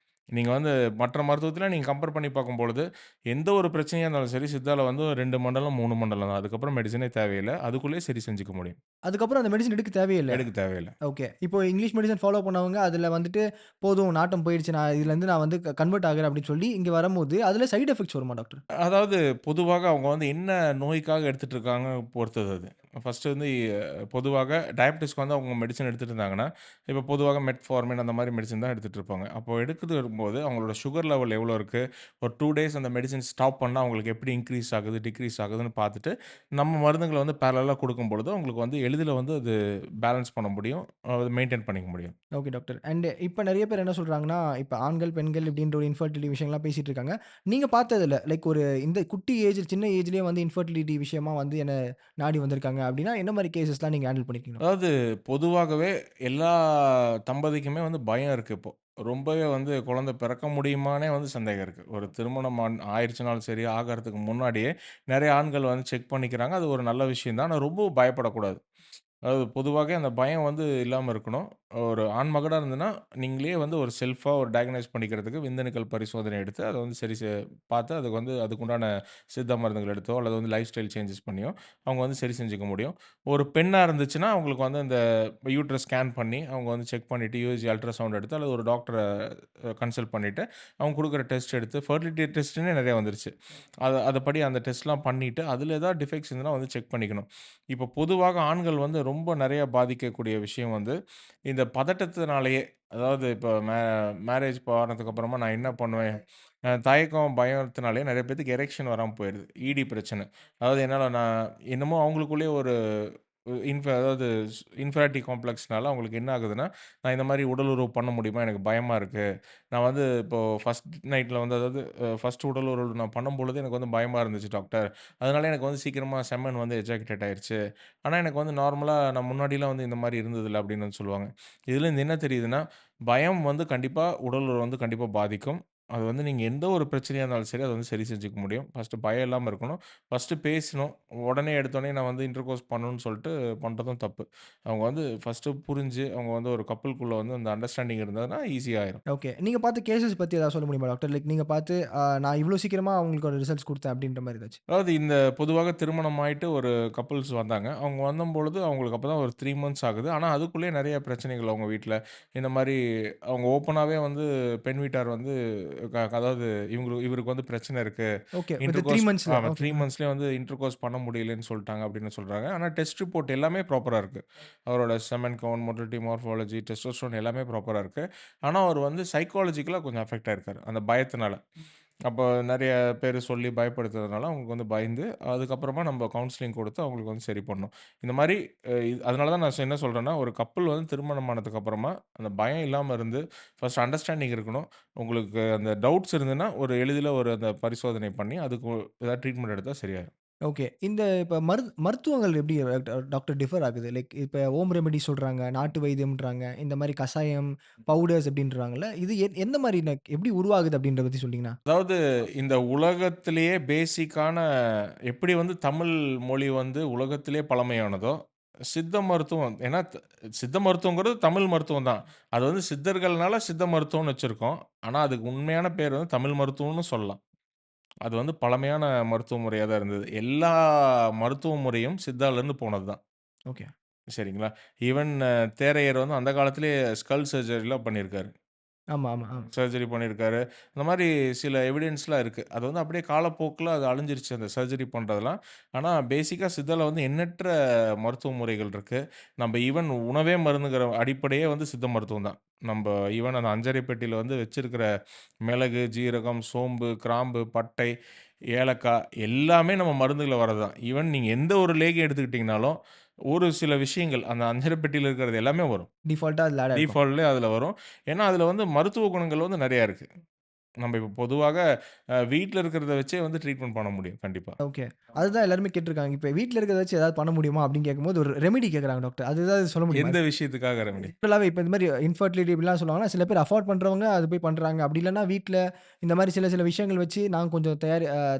நீங்க வந்து மற்ற மருத்துவத்தில நீங்க கம்பேர் பண்ணி பார்க்கும்பொழுது, எந்த ஒரு பிரச்சனையா இருந்தாலும் சரி, சித்தால வந்து 2 மண்டலம், 3 மண்டலம் தான். அதுக்கப்புறம் மெடிசினே தேவையில்ல. அதுக்குள்ளேயே சரி செஞ்சுக்க முடியும். அதுக்கப்புறம் அந்த மெடிசின் எடுக்க தேவையில்ல. எடுக்க தேவையில்ல. ஓகே. இப்போ இங்கிலீஷ் மெடிசின் ஃபாலோ பண்ணவங்க அதுல வந்துட்டு போதும் நாட்டம் போயிடுச்சு. இதுலருந்து நான் வந்து கன்வெர்ட் ஆகுறேன் அப்டின்னு சொல்லி இங்க வரும்போது, அதுல சைட் எஃபெக்ட்ஸ் வருமா டாக்டர்? அதாவது பொதுவாக அவங்க வந்து என்ன நோய்க்காக எடுத்துட்டு இருக்காங்க பொறுத்தது அது. ஃபர்ஸ்ட்டு வந்து பொதுவாக டயபெட்டிஸ்க்கு வந்து அவங்க மெடிசின் எடுத்துட்டு இருந்தாங்கன்னா, இப்போ பொதுவாக மெட்ஃபார்மின் அந்த மாரி மெடிசின் தான் எடுத்துட்டு இருப்பாங்க. அப்போ எடுத்துட்டு இருக்கும்போது அவங்களோட சுகர் லெவல் எவ்வளோ இருக்கு? ஒரு 2 டேஸ் அந்த மெடிசின் ஸ்டாப் பண்ணா அவங்களுக்கு எப்படி இன்கிரீஸ் ஆகுது, டிக்ரீஸ் ஆகுதுன்னு பார்த்துட்டு, நம்ம மருந்துகள வந்து பேரலலா குடுக்கும்பொழுது, அவங்களுக்கு வந்து எளிதில வந்து அது பேலன்ஸ் பண்ண முடியும். மெயின்டெயின் பண்ணிக்க முடியும். Okay doctor. அண்ட் இப்ப நெறைய பேர் என்ன சொல்றாங்கன்னா, இப்ப ஆண்கள், பெண்கள் இப்டின்ற ஒரு இன்ஃபெர்டிலிட்டி விஷயங்கள்லாம் பேசிட்டு இருக்காங்க. நீங்க பார்த்ததுல லைக் ஒரு இந்த குட்டி ஏஜ் சின்ன ஏஜ்லயே வந்து இன்ஃபெர்டிலிட்டி விஷயமா வந்து என்ன நாடி வந்திருக்காங்க அப்டின்னா, என்ன மாரி கேஸஸ்லாம் நீங்க ஹேண்டில் பண்ணியிருக்கீங்க? அதாவது பொதுவாகவே எல்லா தம்பதிக்குமே வந்து பயம் இருக்கு இப்போ. ரொம்பவே வந்து குழந்தை பிறக்க முடியுமான்னே வந்து சந்தேகம் இருக்கு. ஒரு திருமணம் ஆயிருச்சுனாலும் சரி, ஆகறதுக்கு முன்னாடியே நெறைய ஆண்கள் வந்து செக் பண்ணிக்கிறாங்க. அது ஒரு நல்ல விஷயம் தான். ஆனா ரொம்பவும் பயப்படக்கூடாது. அதாவது பொதுவாக அந்த பயம் வந்து இல்லாம இருக்கணும். ஒரு ஆண் மகடா இருந்ததுன்னா, நீங்களே வந்து ஒரு செல்ஃபா ஒரு டயக்னைஸ் பண்ணிக்கிறதுக்கு விந்தணுக்கள் பரிசோதனை எடுத்து, அத வந்து சரி பார்த்து அதுக்கு வந்து அதுக்குண்டான சித்த மருந்துகள் எடுத்தோ, அல்லது வந்து லைஃப் ஸ்டைல் சேஞ்சஸ் பண்ணியோ, அவங்க வந்து சரி செஞ்சுக்க முடியும். ஒரு பெண்ணா இருந்துச்சுன்னா, அவங்களுக்கு வந்து இந்த யூட்ரஸ் ஸ்கேன் பண்ணி, அவங்க வந்து செக் பண்ணிட்டு, யுஎஸ்ஜி அல்ட்ராசவுண்ட் எடுத்து, அல்லது ஒரு டாக்டர கன்சல்ட் பண்ணிட்டு, அவங்க குடுக்குற டெஸ்ட் எடுத்து ஃபெர்டிலிட்டி டெஸ்ட்டுன்னே நெறைய வந்துருச்சு. அதப்படி அந்த டெஸ்ட்லாம் பண்ணிட்டு, அதில ஏதாவது டிஃபெக்ட்ஸ் இருந்ததுனா வந்து செக் பண்ணிக்கணும். இப்போ பொதுவாக ஆண்கள் வந்து ரொம்ப நெறைய பாதிக்கக்கூடிய விஷயம் வந்து, இந்த பதட்டத்தினாலேயே, அதாவது இப்போ மேரேஜ் ஆனதுக்கு அப்புறமா நான் என்ன பண்ணுவேன்? தயக்கம், பயத்தினாலேயே நெறைய பேத்துக்கு எரெக்ஷன் வராம போயிருது. பிரச்சனை. அதாவது என்னால நான் என்னமோ அவங்களுக்குள்ளேயே ஒரு அதாவது இன்ஃபியாரிட்டி காம்ப்ளெக்ஸ்னால அவங்களுக்கு என்ன ஆகுதுன்னா, நான் இந்த மாரி உடல் உறவு பண்ண முடியுமா? எனக்கு பயமா இருக்கு. நான் வந்து இப்போ ஃபர்ஸ்ட் நைட்ல வந்து அதாவது ஃபர்ஸ்ட் உடல் உறவு நான் பண்ணும்பொழுது எனக்கு வந்து பயமா இருந்துச்சு டாக்டர். அதனால எனக்கு வந்து சீக்கிரமா செமன் வந்து எஜாகுலேட் ஆயிருச்சு. ஆனா எனக்கு வந்து நார்மலா நான் முன்னாடிலாம் வந்து இந்த மாரி இருந்ததில்ல அப்படின்னு வந்து சொல்லுவாங்க. இதுலேருந்து என்ன தெரியுதுன்னா, பயம் வந்து கண்டிப்பா உடல் உறவ வந்து கண்டிப்பா பாதிக்கும். அது வந்து நீங்க எந்த ஒரு பிரச்சனையா இருந்தாலும் சரி, அத வந்து சரி செஞ்சுக்க முடியும். ஃபர்ஸ்ட்டு பயம் இல்லாம இருக்கணும். ஃபர்ஸ்ட்டு பேசணும். உடனே எடுத்தோனே நான் வந்து இன்டர்கோர்ஸ் பண்ணணும்னு சொல்லிட்டு பண்றதும் தப்பு. அவங்க வந்து ஃபர்ஸ்ட்டு புரிஞ்சு, அவங்க வந்து ஒரு கப்புள்குள்ள வந்து அந்த அண்டர்ஸ்டாண்டிங் இருந்ததுன்னா ஈஸியா ஆயிரும். ஓகே. நீங்க பார்த்த கேஸஸ் பத்தி ஏதாவது சொல்ல முடியுமா டாக்டர்? லைக் நீங்க பார்த்து நான் இவ்ளோ சீக்கிரமா அவங்களுக்கு ஒரு ரிசல்ட்ஸ் குடுத்தேன் அப்டின்ற மாரி ஏதாச்சும்? அதாவது இந்த பொதுவாக திருமணம் ஆயிட்டு ஒரு கப்புள்ஸ் வந்தாங்க. அவங்க வந்தம்பொழுது அவங்களுக்கு அப்பதான் ஒரு 3 மந்த்ஸ் ஆகுது. ஆனா, அதுக்குள்ளயே நெறைய பிரச்சனைகள் அவங்க வீட்ல. இந்த மாரி அவங்க ஓப்பனாவே வந்து பெண் வீட்டார் வந்து அதாவது இவருக்கு வந்து பிரச்சனை இருக்கு. ஓகே. வித் 3 இன்டர்கோர்ஸ் மந்த்ஸ்ல. ஆமா ஓகே. 3 மந்த்ஸ்லயே வந்து இன்டர்கோர்ஸ் பண்ண முடியலன்னு சொல்ட்டாங்க அப்படின்னு சொல்றாங்க. ஆனா, டெஸ்ட் ரிப்போர்ட் எல்லாமே ப்ராப்பரா இருக்கு. அவரோட semen count, motility, morphology, testosterone எல்லாமே ப்ராப்பரா இருக்கு. ஆனா, அவர் வந்து சைக்காலஜிக்கலா கொஞ்சம் அஃபெக்ட் ஆயிருக்காரு. அந்த பயத்தினால. அப்போ நெறைய பேரு சொல்லி பயப்படுத்துறதுனால, அவங்களுக்கு வந்து பயந்து, அதுக்கப்புறமா நம்ம கவுன்சிலிங் குடுத்து அவங்களுக்கு வந்து சரி பண்ணோம். இந்த மாரி அதனால தான் நான் என்ன சொல்றேன்னா, ஒரு கப்புள் வந்து திருமணம் ஆனதுக்கு அப்புறமா, அந்த பயம் இல்லாம இருந்து, ஃபர்ஸ்ட் அண்டர்ஸ்டாண்டிங் இருக்கணும். உங்களுக்கு அந்த டவுட்ஸ் இருந்ததுன்னா, ஒரு எளிதில ஒரு அந்த பரிசோதனை பண்ணி, அதுக்கு ஏதாவது ட்ரீட்மெண்ட் எடுத்தா சரியாயிரும். ஓகே. இந்த இப்ப மருத்துவங்கள் எப்படி டாக்டர் டிஃபர் ஆகுது? லைக் இப்ப ஹோம் ரெமெடி சொல்றாங்க, நாட்டு வைத்தியம்ன்றாங்க, இந்த மாரி கசாயம், பவுடர்ஸ் அப்படின்றாங்கல்ல. இது எந்த மாரி எப்படி உருவாகுது அப்படின்றத பத்தி சொன்னீங்கன்னா? அதாவது இந்த உலகத்திலேயே பேசிக்கான எப்படி வந்து தமிழ் மொழி வந்து உலகத்திலேயே பழமையானதோ, சித்த மருத்துவம் ஏன்னா சித்த மருத்துவங்கிறது தமிழ் மருத்துவம் தான். அது வந்து சித்தர்கள்னால சித்த மருத்துவம்னு வச்சிருக்கோம். ஆனா, அதுக்கு உண்மையான பேர் வந்து தமிழ் மருத்துவம்னு சொல்லலாம். அது வந்து பழமையான மருத்துவ முறையா தான் இருந்தது. எல்லா மருத்துவ முறையும் சித்தாலருந்து போனது தான். ஓகே. சரிங்களா? ஈவன் தேரையர் வந்து அந்த காலத்திலேயே ஸ்கல் சர்ஜரிலாம் பண்ணியிருக்காரு. ஆமா, ஆமா, ஆமா. சர்ஜரி பண்ணியிருக்காரு. அந்த மாரி சில எவிடன்ஸ்லாம் இருக்கு. அது வந்து அப்படியே காலப்போக்குல அது அழிஞ்சிருச்சு அந்த சர்ஜரி பண்றதெல்லாம். ஆனா பேசிக்கா சித்தால வந்து எண்ணற்ற மருத்துவ முறைகள் இருக்கு. நம்ப ஈவன் உணவே மருந்துங்கிற அடிப்படையே வந்து சித்த மருத்துவம் தான். நம்ப ஈவன் அந்த அஞ்சறை பெட்டியில வந்து வச்சிருக்கிற மிளகு, ஜீரகம், சோம்பு, கிராம்பு, பட்டை, ஏலக்காய் எல்லாமே நம்ம மருந்துகள்ல வர்றது தான். ஈவன் நீங்க எந்த ஒரு லேகியம் எடுத்துக்கிட்டீங்கனாலும், ஒரு சில விஷயங்கள் அந்த அஞ்சறை பெட்டியில இருக்கிறது எல்லாமே வரும். டிஃபால்ட்டா அதுல ஆட் ஆயிருக்கும். டீஃபால்ட்லயே அதுல வரும். ஏன்னா, அதுல வந்து மருத்துவ குணங்கள் வந்து நெறையா இருக்கு. நம்ம இப்ப பொதுவாக வீட்ல இருக்கிறத வச்சே வந்து ட்ரீட்மெண்ட் பண்ண முடியும். கண்டிப்பா. ஓகே. அதுதான் எல்லாருமே கேட்டுருக்காங்க. இப்ப வீட்ல இருக்கிறத வச்சு ஏதாவது பண்ண முடியுமா? அப்படின்னு கேட்கும்போது ஒரு ரெமெடி கேட்கறாங்க டாக்டர். அது ஏதாவது சொல்ல முடியுமா? எந்த விஷயத்துக்காக ரெமெடி? ஜென்ரலாவே இப்ப இந்த மாரி இன்ஃபெர்டிலிட்டி இப்படிலாம் சொல்லுவாங்கன்னா, சில பேர் அஃபோர்ட் பண்றவங்க அது போய் பண்றாங்க. அப்படி இல்லன்னா வீட்ல இந்த மாரி சில சில விஷயங்கள் வச்சு நாங்க கொஞ்சம்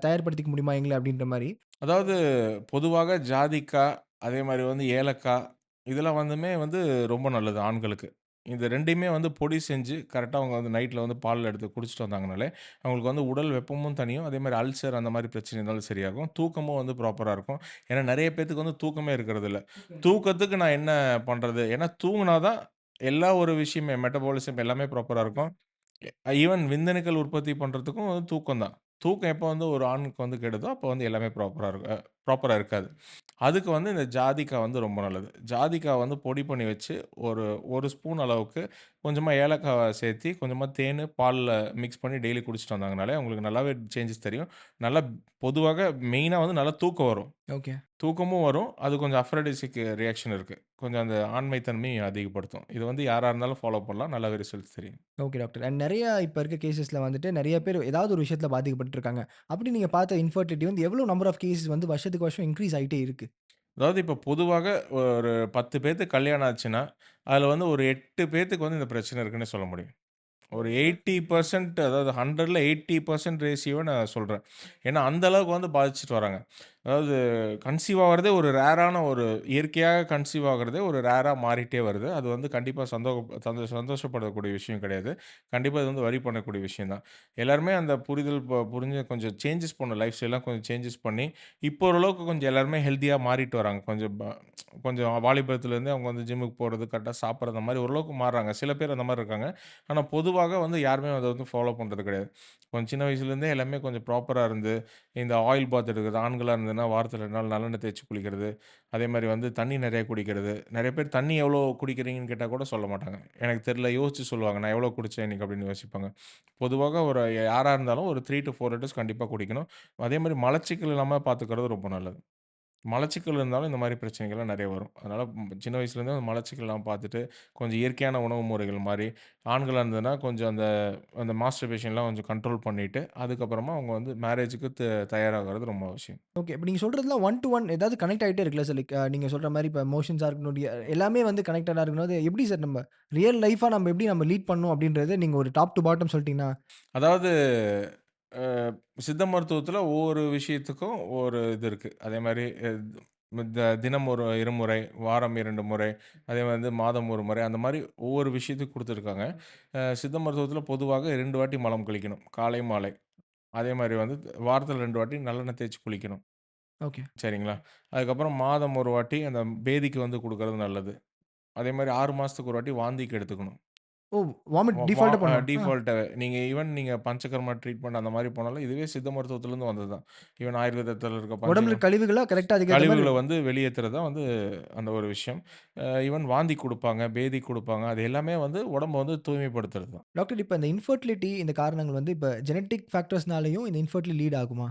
தயார்படுத்திக்க முடியுமா எங்கள அப்படின்ற மாரி. அதாவது பொதுவாக ஜாதிக்கா, அதே மாரி வந்து ஏலக்கா, இதெல்லாம் வந்துமே வந்து ரொம்ப நல்லது ஆண்களுக்கு. இந்த 2யுமே வந்து பொடி செஞ்சு கரெக்ட்டா அவங்க வந்து நைட்ல வந்து பால்ல எடுத்து குடிச்சிட்டு வந்தாங்கனாலே, அவங்களுக்கு வந்து உடல் வெப்பமும் தணியும். அதே மாரி அல்சர் அந்த மாரி பிரச்சனை இருந்தாலும் சரியாகும். தூக்கமும் வந்து ப்ராப்பரா இருக்கும். ஏன்னா நெறைய பேத்துக்கு வந்து தூக்கமே இருக்கிறதில்ல. தூக்கத்துக்கு நான் என்ன பண்றது? ஏன்னா தூங்குனா தான் எல்லா ஒரு விஷயமே மெட்டபாலிசம் எல்லாமே ப்ராப்பரா இருக்கும். ஈவன் விந்தணுக்கள் உற்பத்தி பண்றதுக்கும் வந்து தூக்கம் தான். தூக்கம் எப்போ வந்து ஒரு ஆணுக்கு வந்து கெடுதோ, அப்போ வந்து எல்லாமே ப்ராப்பரா இருக்காது. அதுக்கு வந்து இந்த ஜாதிக்காய் வந்து ரொம்ப நல்லது. ஜாதிக்காய் வந்து பொடி பண்ணி வச்சு, ஒரு 1 ஸ்பூன் அளவுக்கு கொஞ்சமா ஏலக்காவ சேர்த்தி, கொஞ்சமா தேனு, பால்ல மிக்ஸ் பண்ணி டெய்லி குடிச்சிட்டு வந்தாங்கனாலே, அவங்களுக்கு நல்லாவே சேஞ்சஸ் தெரியும். நல்லா பொதுவாக மெயினா வந்து நல்லா தூக்கம் வரும். ஓகே. தூக்கமும் வரும். அது கொஞ்சம் அஃப்ரோடிசிக் ரியாக்ஷன் இருக்கு. கொஞ்சம் அந்த ஆண்மை தன்மைய அதிகப்படுத்தும். இது வந்து யாரா இருந்தாலும் ஃபாலோ பண்ணலாம். நல்லாவே ரிசல்ட்ஸ் தெரியும். Okay doctor. அண்ட் நெறைய இப்ப இருக்க கேஸஸ்ல வந்துட்டு நெறைய பேர் ஏதாவது ஒரு விஷயத்துல பாதிக்கப்பட்டுருக்காங்க. அப்படி நீங்க பார்த்த இன்ஃபெர்டிலிட்டி வந்து எவ்வளோ நம்பர் ஆஃப் கேஸஸ் வந்து வருஷத்துக்கு வருஷம் இன்கிரீஸ் ஆயிட்டே இருக்கு? அதாவது இப்ப பொதுவாக ஒரு 10 பேத்துக்கு கல்யாணம் ஆச்சுன்னா, அதுல வந்து ஒரு 8 பேத்துக்கு வந்து இந்த பிரச்சனை இருக்குன்னே சொல்ல முடியும். ஒரு 80% அதாவது 100ல 80% ரேஷியோவ நான் சொல்றேன். ஏன்னா, அந்த அளவுக்கு வந்து பாதிச்சுட்டு வராங்க. அதாவது கன்சீவ் ஆகுறதே ஒரு ரேரான ஒரு இயற்கையாக கன்சீவ் ஆகுறதே ஒரு ரேரா மாறிட்டே வருது. அது வந்து கண்டிப்பா சந்தோஷப்படக்கூடிய விஷயம் கிடையாது. கண்டிப்பா இது வந்து வொரி பண்ணக்கூடிய விஷயம் தான். எல்லாருமே அந்த புரிதல் புரிஞ்சு கொஞ்சம் சேஞ்சஸ் பண்ணணும். லைஃப் ஸ்டைல்லாம் கொஞ்சம் சேஞ்சஸ் பண்ணி, இப்போ ஓரளவுக்கு கொஞ்சம் எல்லாருமே ஹெல்த்தியா மாறிட்டு வராங்க. கொஞ்சம் வாலிபத்திலேருந்தே அவங்க வந்து ஜிம்முக்கு போறது, கரெக்ட்டா சாப்பிடுறது அந்த மாரி ஓரளவுக்கு மாறுறாங்க. சில பேர் அந்த மாரி இருக்காங்க. ஆனா பொதுவாக வந்து யாருமே அத வந்து ஃபாலோ பண்றது கிடையாது. கொஞ்சம் சின்ன வயசுலேருந்தே எல்லாமே கொஞ்சம் ப்ராப்பரா இருந்து இந்த ஆயில் பாத் எடுக்கிறது. ஆண்களா இருந்ததுன்னா, வாரத்தில 2 நாள் நல்லெண்ணெய் தேய்ச்சு குளிக்கிறது. அதேமாரி வந்து தண்ணீ நெறைய குடிக்கிறது. நெறைய பேர் தண்ணீ எவ்வளோ குடிக்கிறீங்கன்னு கேட்டா கூட சொல்ல மாட்டாங்க. எனக்கு தெரியல யோசிச்சு சொல்லுவாங்க. நான் எவ்வளோ குடிச்சேன் இன்னைக்கு அப்படின்னு யோசிப்பாங்க. பொதுவாக ஒரு யாரா இருந்தாலும் ஒரு 3 டூ 4 லிட்டர்ஸ் கண்டிப்பா குடிக்கணும். அதேமாரி மலச்சிக்கல் இல்லாம பார்த்துக்கிறது ரொம்ப நல்லது. மலச்சிக்கல் இருந்தாலும் இந்த மாரி பிரச்சனைகள்லாம் நெறைய வரும். அதனால சின்ன வயசுலேருந்தே அந்த மலச்சிக்கல்லாம் பார்த்துட்டு, கொஞ்சம் இயற்கையான உணவு முறைகள் மாரி, ஆண்களா இருந்ததுன்னா கொஞ்சம் அந்த அந்த மாஸ்டர்பேஷன்லாம் கொஞ்சம் கண்ட்ரோல் பண்ணிட்டு, அதுக்கப்புறமா அவங்க வந்து மேரேஜுக்கு தயாராகுறது ரொம்ப அவசியம். ஓகே. இப்ப நீங்க சொல்றதெல்லாம் ஒன் டூ ஒன் ஏதாவது கனெக்ட் ஆயிட்டே இருக்குல்ல சார். லைக் நீங்க சொல்ற மாரி இப்ப எமோஷன்ஸா இருக்கட்டும், எல்லாமே வந்து கனெக்டடா இருக்கணும். எப்படி சார் நம்ம ரியல் லைஃபா நம்ம எப்படி நம்ம லீட் பண்ணணும் அப்படின்றத நீங்க ஒரு டாப் டூ பாட்டம் சொல்ட்டீங்கன்னா அதாவது அ சித்த மருத்துவத்தில ஒவ்வொரு விஷயத்துக்கும் ஒரு இது இருக்கு. அதேமாரி தினம் ஒரு இருமுறை, வாரம் 2 முறை, அதே வந்து மாதம் 1 முறை அந்த மாரி ஒவ்வொரு விஷயத்துக்கும் குடுத்துருக்காங்க. சித்த மருத்துவத்தில பொதுவாக 2 வாட்டி மலம் கழிக்கணும். காலை, மாலை. அதேமாரி வந்து வாரத்தில 2 வாட்டி நல்லெண்ணெய் தேய்ச்சு குளிக்கணும். ஓகே. சரிங்களா? அதுக்கப்புறம் மாதம் 1 வாட்டி அந்த பேதிக்கு வந்து குடுக்குறது நல்லது. அதேமாரி 6 மாசத்துக்கு ஒரு வாட்டி வாந்திக்கு எடுத்துக்கணும். ஓ! வாமிட் வ வா டிஃபால்ட்டா அ பண்ணுவாங்க. டிஃபால்ட்டாவே. நீங்க பஞ்சகர்மா ட்ரீட்மெண்ட் அந்த மாரி போனாலும், இதுவே சித்த மருத்துவத்திலருந்து வந்தது தான். ஈவன் ஆயுர்வேதத்தில இருக்க உடம்புல கழிவுகள கரெக்ட்டா அதுக்கேத்த மாரி கழிவுகள வந்து வெளியேத்துறது தான் வந்து அந்த ஒரு விஷயம். ஈவன் வாந்தி குடுப்பாங்க, பேதி குடுப்பாங்க. அது எல்லாமே வந்து உடம்ப வந்து தூய்மைப்படுத்துறது தான். டாக்டர் இப்ப இந்த இன்ஃபெர்டிலிட்டி இந்த காரணங்கள் வந்து இப்ப ஜெனடிக் ஃபேக்டர்ஸ்னாலயும் இந்த இன்ஃபெர்டிலிட்டி லீட் ஆகுமா?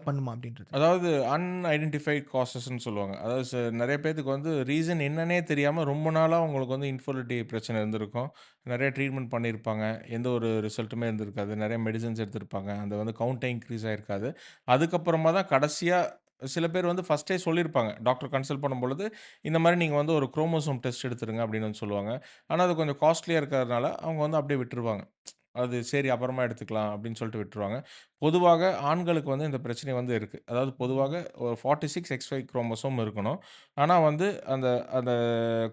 பண்ணுமா அப்படின்றது? அதாவது அன்ஐடென்டிஃபைட் காசஸ்ன்னு சொல்லுவாங்க. அதாவது நெறைய பேத்துக்கு வந்து ரீசன் என்னன்னே தெரியாம ரொம்ப நாளா அவங்களுக்கு வந்து இன்ஃபெர்டிலிட்டி பிரச்சனை இருந்திருக்கும். நெறைய ட்ரீட்மெண்ட் பண்ணியிருப்பாங்க. எந்த ஒரு ரிசல்ட்டுமே இருந்திருக்காது. நெறைய மெடிசின்ஸ் எடுத்திருப்பாங்க. அந்த வந்து கவுண்டே இன்கிரீஸ் ஆயிருக்காது. அதுக்கப்புறமா தான் கடைசியா சில பேர் வந்து ஃபர்ஸ்ட்டே சொல்லியிருப்பாங்க. டாக்டர் கன்சல்ட் பண்ணும்பொழுது, இந்த மாரி நீங்க வந்து ஒரு குரோமோசோம் டெஸ்ட் எடுத்துருங்க அப்படின்னு வந்து சொல்லுவாங்க. ஆனா அது கொஞ்சம் காஸ்ட்லியா இருக்கிறதுனால அவங்க வந்து அப்படியே விட்டுருவாங்க. அது சரி அப்புறமா எடுத்துக்கலாம் அப்படின்னு சொல்லிட்டு விட்டுருவாங்க. பொதுவாக ஆண்களுக்கு வந்து இந்த பிரச்சனை வந்து இருக்கு. அதாவது பொதுவாக ஒரு 46 XY குரோமோசோம் இருக்கணும். ஆனா வந்து அந்த அந்த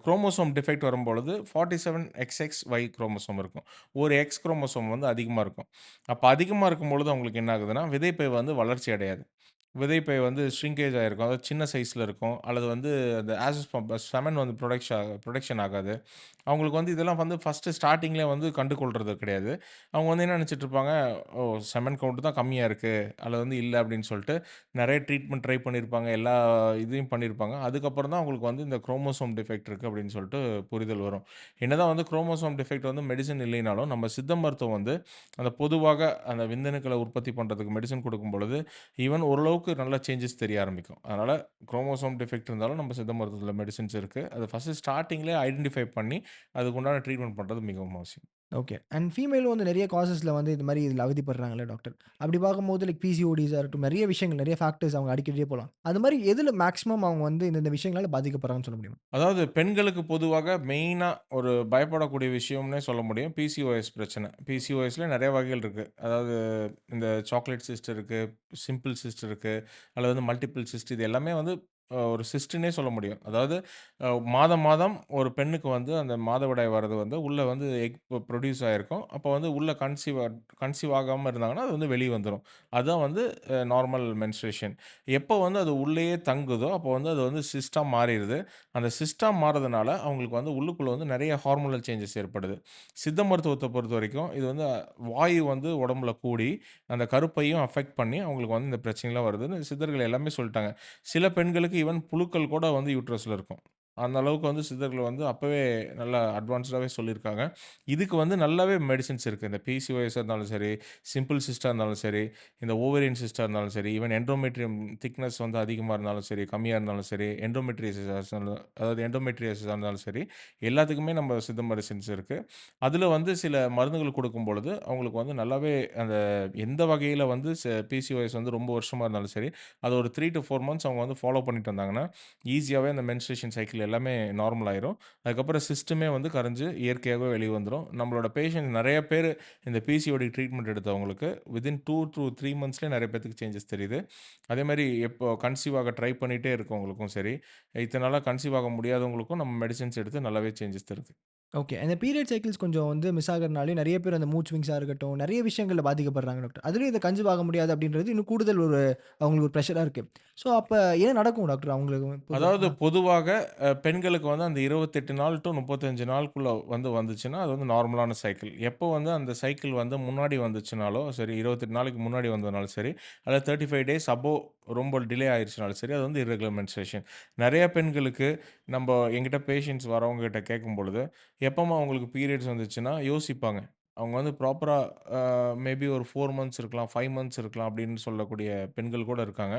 குரோமோசோம் டிஃபெக்ட் வரும்பொழுது 47 XXY குரோமோசோம் இருக்கும். ஒரு X குரோமோசோம் வந்து அதிகமா இருக்கும். அப்ப அதிகமா இருக்கும்பொழுது அவங்களுக்கு என்ன ஆகுதுன்னா, விதைப்பை வந்து வளர்ச்சி அடையாது. விதைப்பை வந்து ஷ்ரிங்கேஜ் ஆயிருக்கும். அதாவது சின்ன சைஸ்ல இருக்கும். அல்லது வந்து அந்த செமன் வந்து புரொடக்ஷன் ஆகாது. அவங்களுக்கு வந்து இதெல்லாம் வந்து ஃபர்ஸ்ட்டு ஸ்டார்ட்டிங்லயே வந்து கண்டுகொள்றது கிடையாது. அவங்க வந்து என்ன நெனச்சுட்டு இருப்பாங்க, "ஓ! செமன் கவுண்ட் தான் கம்மியா இருக்கு. அதுல வந்து இல்ல." அப்படின்னு சொல்லிட்டு நெறைய ட்ரீட்மெண்ட் ட்ரை பண்ணியிருப்பாங்க. எல்லா இதையும் பண்ணியிருப்பாங்க. அதுக்கப்புறம் தான் அவங்களுக்கு வந்து இந்த குரோமோசோம் டிஃபெக்ட் இருக்கு அப்படின்னு சொல்லிட்டு புரிதல் வரும். என்னதான் வந்து குரோமோசோம் டிஃபெக்ட் வந்து மெடிசின் இல்லைனாலும், நம்ம சித்த மருத்துவம் வந்து அந்த பொதுவாக அந்த விந்தணுக்கள உற்பத்தி பண்றதுக்கு மெடிசின் குடுக்கும் பொழுது, ஈவன் ஓரளவுக்கு நல்ல சேஞ்சஸ் தெரிய ஆரம்பிக்கும். அதனால குரோமோசோம் டிஃபெக்ட் இருந்தாலும் நம்ம சித்த மருத்துவத்தில மெடிசின்ஸ் இருக்கு. அத ஃபர்ஸ்ட்டு ஸ்டார்ட்டிங்லயே ஐடென்டிஃபை பண்ணி, அதுக்கு உண்டான ட்ரீட்மெண்ட் பண்றது மிகவும் அவசியம். ஓகே. அண்ட் ஃபீமேலும் வந்து நெறைய காசஸ்ல வந்து இது மாரி இதுல அவதிப்படுறாங்கல்ல டாக்டர். அப்படி பார்க்கும்போது லைக் பிசிஓடிஸா இருக்கட்டும், நெறைய விஷயங்கள், நெறைய ஃபேக்டர்ஸ் அவங்க அடிக்கிட்டே போலாம். அது மாரி எதுல மேக்ஸிமம் அவங்க வந்து இந்த இந்த விஷயங்களால பாதிக்கப்படுறாங்கன்னு சொல்ல முடியுமா? அதாவது பெண்களுக்கு பொதுவாக மெயினா ஒரு பயப்படக்கூடிய விஷயம்னே சொல்ல முடியும். பிசிஓஎஸ் பிரச்சனை. பிசிஓஎஸ்ல நெறைய வகைகள் இருக்கு. அதாவது இந்த சாக்லேட் சிஸ்ட் இருக்கு, சிம்பிள் சிஸ்ட் இருக்கு, அல்லது வந்து மல்டிபிள் சிஸ்ட் இது எல்லாமே வந்து ஒரு சிஸ்ட்ன்னே சொல்ல முடியும். அதாவது அ மாதம் மாதம் ஒரு பெண்ணுக்கு வந்து அந்த மாதவிடாய் வர்றது வந்து உள்ள வந்து எக் ப்ரொடியூஸ் ஆயிருக்கும். அப்போ வந்து உள்ள கன்சீவ் ஆகாம இருந்தாங்கன்னா, அது வந்து வெளிய வந்துரும். அதுதான் வந்து நார்மல் மென்ஸ்ட்ரேஷன். எப்போ வந்து அது உள்ளேயே தங்குதோ, அப்போ வந்து அது வந்து சிஸ்ட்டா மாறிருது. அந்த சிஸ்டம் மாறதுனால, அவங்களுக்கு வந்து உள்ளுக்குள்ள வந்து நெறைய ஹார்மோனல் சேஞ்சஸ் ஏற்படுது. சித்த மருத்துவத்த பொறுத்தவரைக்கும், இது வந்து வாயு வந்து உடம்புல கூடி, அந்த கருப்பையும் அஃபெக்ட் பண்ணி, அவங்களுக்கு வந்து இந்த பிரச்சனைலாம் வருதுன்னு சித்தர்கள் எல்லாமே சொல்ட்டாங்க. சில பெண்களுக்கு ஈவன் புழுக்கள் கூட வந்து யூட்ரஸ்ல இருக்கும். அந்த அளவுக்கு வந்து சித்தர்கள் வந்து அப்பவே நல்லா அட்வான்ஸ்டாவே சொல்லியிருக்காங்க. இதுக்கு வந்து நல்லாவே மெடிசின்ஸ் இருக்கு. இந்த பிசிஓஎஸ்ஸா இருந்தாலும் சரி, சிம்பிள் சிஸ்ட்டா இருந்தாலும் சரி, இந்த ஓவேரியன் சிஸ்ட்டா இருந்தாலும் சரி, ஈவன் எண்டோமெட்ரியம் திக்னஸ் வந்து அதிகமா இருந்தாலும் சரி, கம்மியா இருந்தாலும் சரி, எண்டோமெட்ரியோசிஸா இருந்தாலும் சரி, எல்லாத்துக்குமே நம்ம சித்த மெடிசின்ஸ் இருக்கு. அதில வந்து சில மருந்துகள் குடுக்கும் பொழுது, அவங்களுக்கு வந்து நல்லாவே அந்த எந்த வகையில வந்து பிசிஓஎஸ் வந்து ரொம்ப வருஷமா இருந்தாலும் சரி, அத ஒரு 3 டூ 4 மந்த்ஸ் அவங்க வந்து ஃபாலோ பண்ணிட்டு வந்தாங்கன்னா, ஈஸியாவே அந்த மென்ஸ்ட்ரேஷன் சைக்கிள் எல்லாமே நார்மல் ஆயிரும். அதுக்கப்புறம் சிஸ்ட்டுமே வந்து கரைஞ்சு இயற்கையாவே வெளிய வந்துரும். நம்மளோட பேஷண்ட் நெறைய பேரு இந்த பிசிஓடி ட்ரீட்மெண்ட் எடுத்தவங்களுக்கு வித்தின் 2 டூ 3 மந்த்ஸ்லயே நெறைய பேத்துக்கு சேஞ்சஸ் தெரியுது. அதேமாரி இப்போ கன்சீவ் ஆக ட்ரை பண்ணிட்டே இருக்கவங்களுக்கும் சரி, இத்தன நாளா கன்சீவ் ஆக முடியாதவங்களுக்கும் நம்ம மெடிசின்ஸ் எடுத்து நல்லாவே சேஞ்சஸ் தருது. ஓகே. அந்த பீரியட் சைக்கிள்ஸ் கொஞ்சம் வந்து மிஸ் ஆகுறனாலயும் நெறைய பேர் அந்த மூட் ஸ்விங்ஸா இருக்கட்டும், நெறைய விஷயங்கள்ல பாதிக்கப்படுறாங்க டாக்டர். அதிலயும் இந்த கன்சீவ் ஆக முடியாது அப்படின்றது இன்னும் கூடுதல் ஒரு அவங்களுக்கு ஒரு பிரஷரா இருக்கு. ஸோ அப்ப என்ன நடக்கும் டாக்டர் அவங்களுக்கு பொதுவா? அதாவது பொதுவாக பெண்களுக்கு வந்து அந்த 28 நாள் டூ 35 நாளுக்குள்ள வந்துச்சுன்னா, அது வந்து நார்மலான சைக்கிள். எப்போ வந்து அந்த சைக்கிள் வந்து முன்னாடி வந்துச்சுனாலோ சரி, 28 நாளைக்கு முன்னாடி வந்ததுனாலும் சரி, அல்லது 35 டேஸ் அபோவ் ரொம்ப டிலே ஆயிருச்சுனாலும் சரி, அது வந்து இர்ரெகுலர் மென்ஸ்ட்ரேஷன். நெறைய பெண்களுக்கு நம்ப என்கிட்ட பேஷண்ட்ஸ் வரவங்ககிட்ட கேட்கும்பொழுது, எப்பம்மா உங்களுக்கு பீரியட்ஸ் வந்துச்சுன்னா யோசிப்பாங்க. அவங்க வந்து ப்ராப்பரா மேபி ஒரு 4 மந்த்ஸ் இருக்கலாம், 5 மந்த்ஸ் இருக்கலாம் அப்படின்னு சொல்லக்கூடிய பெண்கள் கூட இருக்காங்க.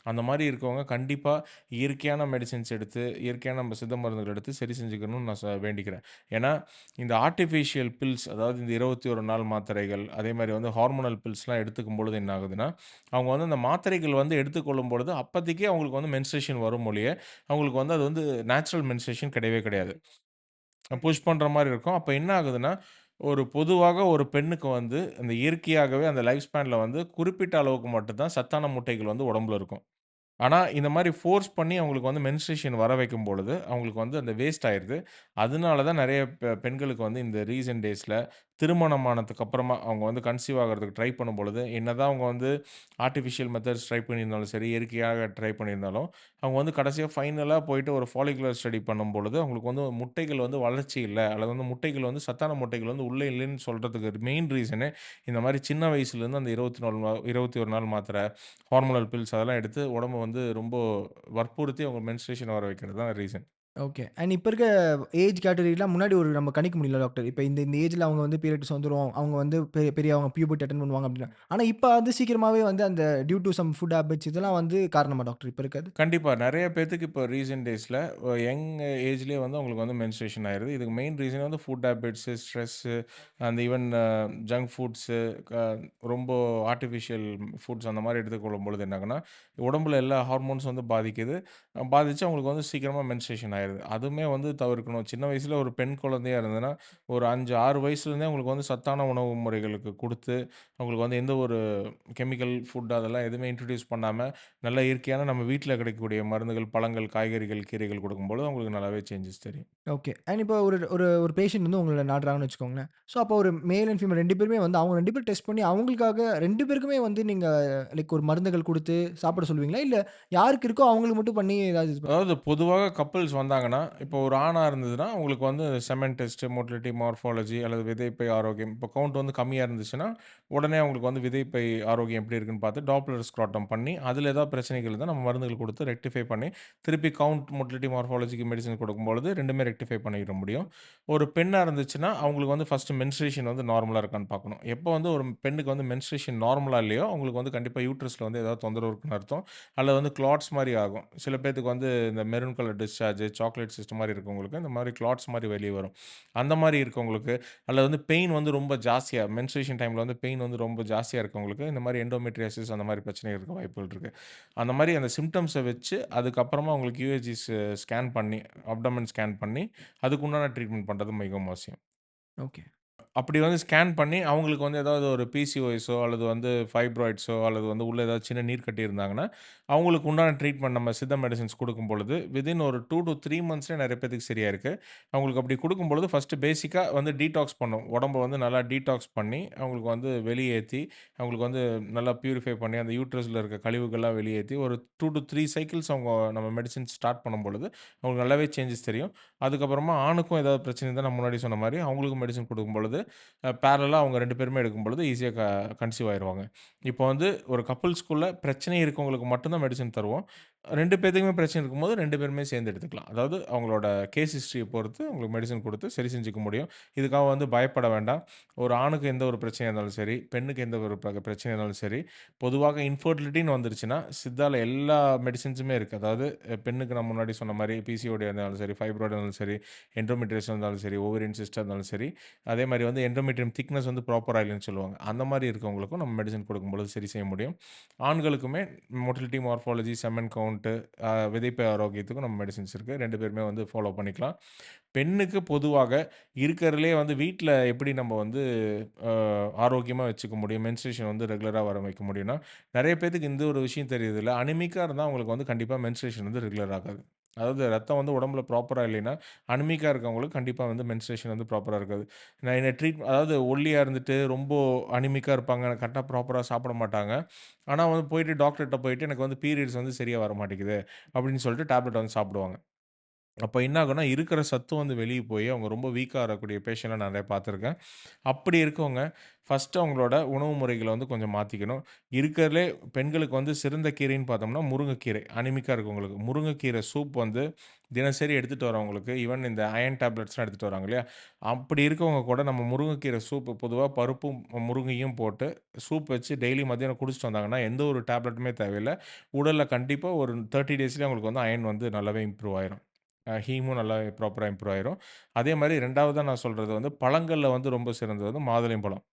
அந்த மாரி இருக்கவங்க கண்டிப்பா இயற்கையான மெடிசின்ஸ் எடுத்து, இயற்கையான நம்ம சித்த மருந்துகள் எடுத்து சரி செஞ்சுக்கணும்னு நான் வேண்டிக்கிறேன். ஏன்னா, இந்த ஆர்ட்டிஃபிஷியல் பில்ஸ் அதாவது இந்த 21 நாள் மாத்திரைகள், அதேமாரி வந்து ஹார்மோனல் பில்ஸ்லாம் எடுத்துக்கும் பொழுது என்ன ஆகுதுன்னா, அவங்க வந்து அந்த மாத்திரைகள் வந்து எடுத்துக்கொள்ளும் பொழுது அப்பதைக்கே அவங்களுக்கு வந்து மென்ஸ்ட்ரேஷன் வரும் ஒழிய, அவங்களுக்கு வந்து அது வந்து நேச்சுரல் மென்ஸ்ட்ரேஷன் கிடையவே கிடையாது. புஷ் பண்ற மாரி இருக்கும். அப்ப என்ன ஆகுதுன்னா, ஒரு பொதுவாக ஒரு பெண்ணுக்கு வந்து அந்த இயற்கையாகவே அந்த லைஃப் ஸ்பேன்ல வந்து குறிப்பிட்ட அளவுக்கு மட்டும் தான் சத்தான முட்டைகள் வந்து உடம்புல இருக்கும். ஆனா, இந்த மாரி ஃபோர்ஸ் பண்ணி அவங்களுக்கு வந்து மென்ஸ்ட்ரேஷன் வர வைக்கும் பொழுது, அவங்களுக்கு வந்து அந்த வேஸ்ட் ஆயிருது. அதனால தான் நெறைய பெண்களுக்கு வந்து இந்த ரீசென்ட் டேஸ்ல திருமணம் ஆனதுக்கு அப்புறமா அவங்க வந்து கன்சீவ் ஆகுறதுக்கு ட்ரை பண்ணும்பொழுது, என்னதான் அவங்க வந்து ஆர்ட்டிஃபிஷியல் மெத்தட்ஸ் ட்ரை பண்ணியிருந்தாலும் சரி, இயற்கையாக ட்ரை பண்ணியிருந்தாலும், அவங்க வந்து கடைசியா ஃபைனலா போயிட்டு ஒரு ஃபாலிகுலர் ஸ்டடி பண்ணும்பொழுது, அவங்களுக்கு வந்து முட்டைகள் வந்து வளர்ச்சி இல்ல, அல்லது வந்து முட்டைகள் வந்து சத்தான முட்டைகள் வந்து உள்ள இல்லன்னு சொல்றதுக்கு மெயின் ரீசனே இந்த மாரி சின்ன வயசுலேருந்து அந்த 21 நாள் மாத்திரை ஹார்மோனல் பில்ஸ் அதெல்லாம் எடுத்து உடம்ப வந்து ரொம்ப வற்புறுத்தி அவங்க மென்ஸ்ட்ரேஷன் வர வைக்கிறது தான் ரீசன். ஓகே. அண்ட் இப்ப இருக்க ஏஜ் கேட்டகரிலாம் முன்னாடி ஒரு நம்ம கணிக்க முடியல டாக்டர். இப்ப இந்த இந்த ஏஜ்ல அவங்க வந்து பீரியட்ஸ் வந்துரும். அவங்க வந்து பெரிய அவங்க பியூபர்ட்டி அட்டெண்ட் பண்ணுவாங்க அப்டின்னா. ஆனா இப்ப வந்து சீக்கிரமாவே வந்து அந்த due to some food habits இதெல்லாம் வந்து காரணமா டாக்டர் இப்ப இருக்கது? கண்டிப்பா. நெறைய பேத்துக்கு இப்போ ரீசென்ட் டேஸ்ல யங் ஏஜ்லயே வந்து அவங்களுக்கு வந்து மென்ஸ்ட்ரேஷன் ஆயிருது. இதுக்கு மெயின் ரீசன் வந்து food habits, stress and even junk foods க ரொம்ப ஆர்ட்டிஃபிஷியல் ஃபுட்ஸ் அந்த மாரி எடுத்துக்கொள்ளும் பொழுது என்ன ஆகுன்னா, உடம்புல எல்லா ஹார்மோன்ஸ் வந்து பாதிக்குது. பாதிச்சு அவங்களுக்கு வந்து சீக்கிரமா மென்ஸ்ட்ரேஷன் ஆயிருது. அதுவுமே வந்து தவிர்க்கணும். சின்ன வயசுல ஒரு பெண் குழந்தையா இருந்ததுன்னா, ஒரு 5, 6 வயசுலேருந்தே அவங்களுக்கு வந்து சத்தான உணவு முறைகளுக்கு குடுத்து, அவங்களுக்கு வந்து எந்த ஒரு கெமிக்கல் ஃபுட் அதெல்லாம் எதுவுமே இன்ட்ரோடியூஸ் பண்ணாம நல்ல இயற்கையான நம்ம வீட்ல கிடைக்கக்கூடிய மருந்துகள், பழங்கள், காய்கறிகள், கீரைகள் குடுக்கும்பொழுது அவங்களுக்கு நல்லாவே சேஞ்சஸ் தெரியும். ஓகே. அண்ட் இப்போ ஒரு ஒரு ஒரு பேஷண்ட் வந்து உங்கள நாடுறாங்கன்னு வச்சுக்கோங்களேன். ஸோ அப்போ ஒரு மேல் அண்ட் ஃபீமேல் 2 பேருமே வந்து அவங்க 2 பேரும் டெஸ்ட் பண்ணி அவங்களுக்காக 2 பேருக்குமே வந்து நீங்க லைக் ஒரு மருந்துகள் குடுத்து சாப்பிட சொல்லுவீங்களா? இல்ல யாருக்கு இருக்கோ அவங்களுக்கு மட்டும் பண்ணி ஏதாவது இது அதாவது பொதுவாக கப்பிள்ஸ் வந்தாங்கன்னா, இப்போ ஒரு ஆணா இருந்ததுன்னா, உங்களுக்கு வந்து செமன் டெஸ்ட், மோட்டிலிட்டி, மார்ஃபாலஜி அல்லது விதைப்பை ஆரோக்கியம். இப்போ கவுண்ட் வந்து கம்மியா இருந்துச்சுன்னா, உடனே அவங்களுக்கு வந்து விதைப்பை ஆரோக்கியம் எப்படி இருக்குன்னு பார்த்து டாப்லர் ஸ்க்ராட்டம் பண்ணி, அதில ஏதாவது பிரச்சனைகள் இருந்தா நம்ம மருந்துகள் குடுத்து ரெக்டிஃபை பண்ணி, திருப்பி கவுண்ட், மோட்டிலிட்டி, மார்ஃபாலஜிக்கு மெடிசின் குடுக்கும்பொழுது 2மே ரெக்டிஃபை பண்ணிற முடியும். ஒரு பெண்ணா இருந்துச்சுன்னா, அவங்களுக்கு வந்து ஃபர்ஸ்ட்டு மென்ஸ்ட்ரேஷன் வந்து நார்மலா இருக்கான்னு பார்க்கணும். எப்போ வந்து ஒரு பெண்ணுக்கு வந்து மென்ஸ்ட்ரேஷன் நார்மலா இல்லையோ, அவங்களுக்கு வந்து கண்டிப்பா யூட்ரஸ்ல வந்து ஏதாவது தொந்தரவு இருக்குன்னு அர்த்தம். அல்லது வந்து கிளாட்ஸ் மாரி ஆகும். சில பேத்துக்கு வந்து இந்த maroon colour discharge, chocolate cyst மாரி இருக்கவங்களுக்கு இந்த மாரி கிளாட்ஸ் மாரி வெளிய வரும். அந்த மாரி இருக்கவங்களுக்கு, அல்லது வந்து பெயின் வந்து ரொம்ப ஜாஸ்தியா மென்ஸ்ட்ரேஷன் டைம்ல வந்து பெயின் வந்து ரொம்ப ஜாஸ்தியா இருக்கவங்களுக்கு, இந்த மாரி எண்டோமெட்ரியோசிஸ் அந்த மாரி பிரச்சனை இருக்க வாய்ப்புகள் இருக்கு. அந்த மாரி அந்த சிம்ப்டம்ஸ வச்சு, அதுக்கப்புறமா உங்களுக்கு யுஎஸ்ஜி ஸ்கேன் பண்ணி, அப்டோமென் ஸ்கேன் பண்ணி, அதுக்கு உண்டான ட்ரீட்மெண்ட் பண்றது மிகவும் அவசியம். ஓகே. அப்படி வந்து ஸ்கேன் பண்ணி, அவங்களுக்கு வந்து ஏதாவது ஒரு பிசிஓஎஸோ அல்லது வந்து ஃபைப்ராய்ட்ஸோ அல்லது வந்து உள்ள ஏதாவது சின்ன நீர் கட்டி இருந்தாங்கன்னா, அவங்களுக்கு உண்டான ட்ரீட்மெண்ட் நம்ம சித்தா மெடிசின்ஸ் குடுக்கும் பொழுது, வித்தின் ஒரு 2 டூ 3 மந்த்ஸ்லயே நெறைய பேத்துக்கு சரியா இருக்கு. அவங்களுக்கு அப்படி குடுக்கும் பொழுது ஃபர்ஸ்ட்டு பேசிக்கா வந்து டீடாக்ஸ் பண்ணும். உடம்ப வந்து நல்லா டீடாக்ஸ் பண்ணி, அவங்களுக்கு வந்து வெளியேத்தி, அவங்களுக்கு வந்து நல்லா பியூரிஃபை பண்ணி, அந்த யூட்ரஸ்ல இருக்க கழிவுகள்லாம் வெளியேத்தி, ஒரு 2 டூ 3 சைக்கிள்ஸ் அவங்க நம்ம மெடிசின் ஸ்டார்ட் பண்ணும்பொழுது, அவங்களுக்கு நல்லாவே சேஞ்சஸ் தெரியும். அதுக்கப்புறமா ஆணுக்கும் ஏதாவது பிரச்சனை இருந்தா நான் முன்னாடி சொன்ன மாரி, அவங்களுக்கும் மெடிசின் குடுக்கும்பொழுது பேரலலா அவங்க 2 பேருமே எடுக்கும்பொழுது ஈஸியா கன்சீவ் ஆயிருவாங்க. இப்போ வந்து ஒரு கப்பிள்ஸ்குள்ள பிரச்சனை இருக்கவங்களுக்கு மட்டும் தான் மெடிசின் தருவோம். 2 பேத்துக்குமே பிரச்சனை இருக்கும்போது 2 பேருமே சேர்ந்து எடுத்துக்கலாம். அதாவது அவங்களோட கேஸ் ஹிஸ்டரிய பொறுத்து அவங்களுக்கு மெடிசின் குடுத்து சரி செஞ்சுக்க முடியும். இதுக்காக வந்து பயப்பட வேண்டாம். ஒரு ஆணுக்கு எந்த ஒரு பிரச்சனையா இருந்தாலும் சரி, பெண்ணுக்கு எந்த ஒரு பிரச்சனையா இருந்தாலும் சரி, பொதுவாக இன்ஃபெர்டிலிட்டின்னு வந்துருச்சுன்னா, சித்தால எல்லா மெடிசின்ஸுமே இருக்கு. அதாவது பெண்ணுக்கு நான் முன்னாடி சொன்ன மாரி பிசிஓடி இருந்தாலும் சரி, ஃபைப்ராய்டு இருந்தாலும் சரி, எண்டோமெட்ரியோசிஸ் இருந்தாலும் சரி, ஓவேரியன் சிஸ்டா இருந்தாலும் சரி, அதே மாரி வந்து எண்டோமெட்ரியம் திக்னஸ் வந்து ப்ராப்பரா இல்லன்னு சொல்லுவாங்க. அந்த மாரி இருக்கவங்களுக்கும் நம்ம மெடிசின் குடுக்கும்பொழுது சரி செய்ய முடியும். ஆண்களுக்குமே motility, morphology, semen count count, விதைப்பை ஆரோக்கியத்துக்கும் நம்ம மெடிசின்ஸ் இருக்கு. 2 பேருமே வந்து ஃபாலோ பண்ணிக்கலாம். பெண்ணுக்கு பொதுவாக இருக்கிறதுலயே வந்து வீட்ல எப்படி நம்ம வந்து அ ஆரோக்கியமா வச்சுக்க முடியும்? மென்ஸ்ட்ரேஷன் வந்து ரெகுலரா வர வைக்க முடியும்னா, நெறைய பேத்துக்கு இந்த ஒரு விஷயம் தெரியறதில்ல. அனிமிக்கா இருந்தா அவங்களுக்கு வந்து கண்டிப்பா மென்ஸ்ட்ரேஷன் வந்து ரெகுலர் ஆகாது. அதாவது ரத்தம் வந்து உடம்புல ப்ராப்பரா இல்லைன்னா, அனிமிக்கா இருக்கவங்களுக்கு கண்டிப்பா வந்து மென்ஸ்ட்ரேஷன் வந்து ப்ராப்பரா இருக்காது. நான் என்ன அதாவது ஒல்லியா இருந்துட்டு ரொம்ப அனிமிக்கா இருப்பாங்க. கரெக்ட்டா ப்ராப்பரா சாப்பிட மாட்டாங்க. ஆனா வந்து போயிட்டு டாக்டர்ட்ட போயிட்டு எனக்கு வந்து பீரியட்ஸ் வந்து சரியா வர மாட்டேங்குது அப்படின்னு சொல்லிட்டு டேப்லெட் வந்து சாப்பிடுவாங்க. அப்ப என்ன ஆகும்னா, இருக்கிற சத்து வந்து வெளிய போய், அவங்க ரொம்ப வீக்கா வரக்கூடிய பேஷண்ட்ட நான் நெறைய பார்த்துருக்கேன். அப்படி இருக்கவங்க, ஃபர்ஸ்ட்டு அவங்களோட உணவு முறைகள வந்து கொஞ்சம் மாத்திக்கணும். இருக்கிறதுலே பெண்களுக்கு வந்து சிறந்த கீரைன்னு பார்த்தோம்னா, முருங்கைக்கீரை. அனிமிக்கா இருக்கவங்களுக்கு. முருங்கைக்கீரை சூப் வந்து தினசரி எடுத்துட்டு வரவங்களுக்கு, ஈவன் இந்த அயர்ன் டேப்லெட்ஸ்லாம் எடுத்துட்டு வராங்க இல்லையா? அப்படி இருக்கவங்க கூட நம்ம முருங்கைக்கீரை சூப் பொதுவா பருப்பும், முருங்கையும் போட்டு சூப் வச்சு டெய்லி மத்தியானம் குடிச்சிட்டு வந்தாங்கன்னா, எந்த ஒரு டேப்லெட்டுமே தேவையில்ல. உடல்ல கண்டிப்பா ஒரு 30 டேஸ்லயே அவங்களுக்கு வந்து அயர்ன் வந்து நல்லாவே இம்ப்ரூவ் ஆயிரும். ஹீமும் நல்லா ப்ராப்பரா இம்ப்ரூவ் ஆயிரும். அதே மாரி 2வதா நான் சொல்றது வந்து பழங்கள்ல வந்து ரொம்ப சிறந்தது வந்து மாதுளம்பழம்.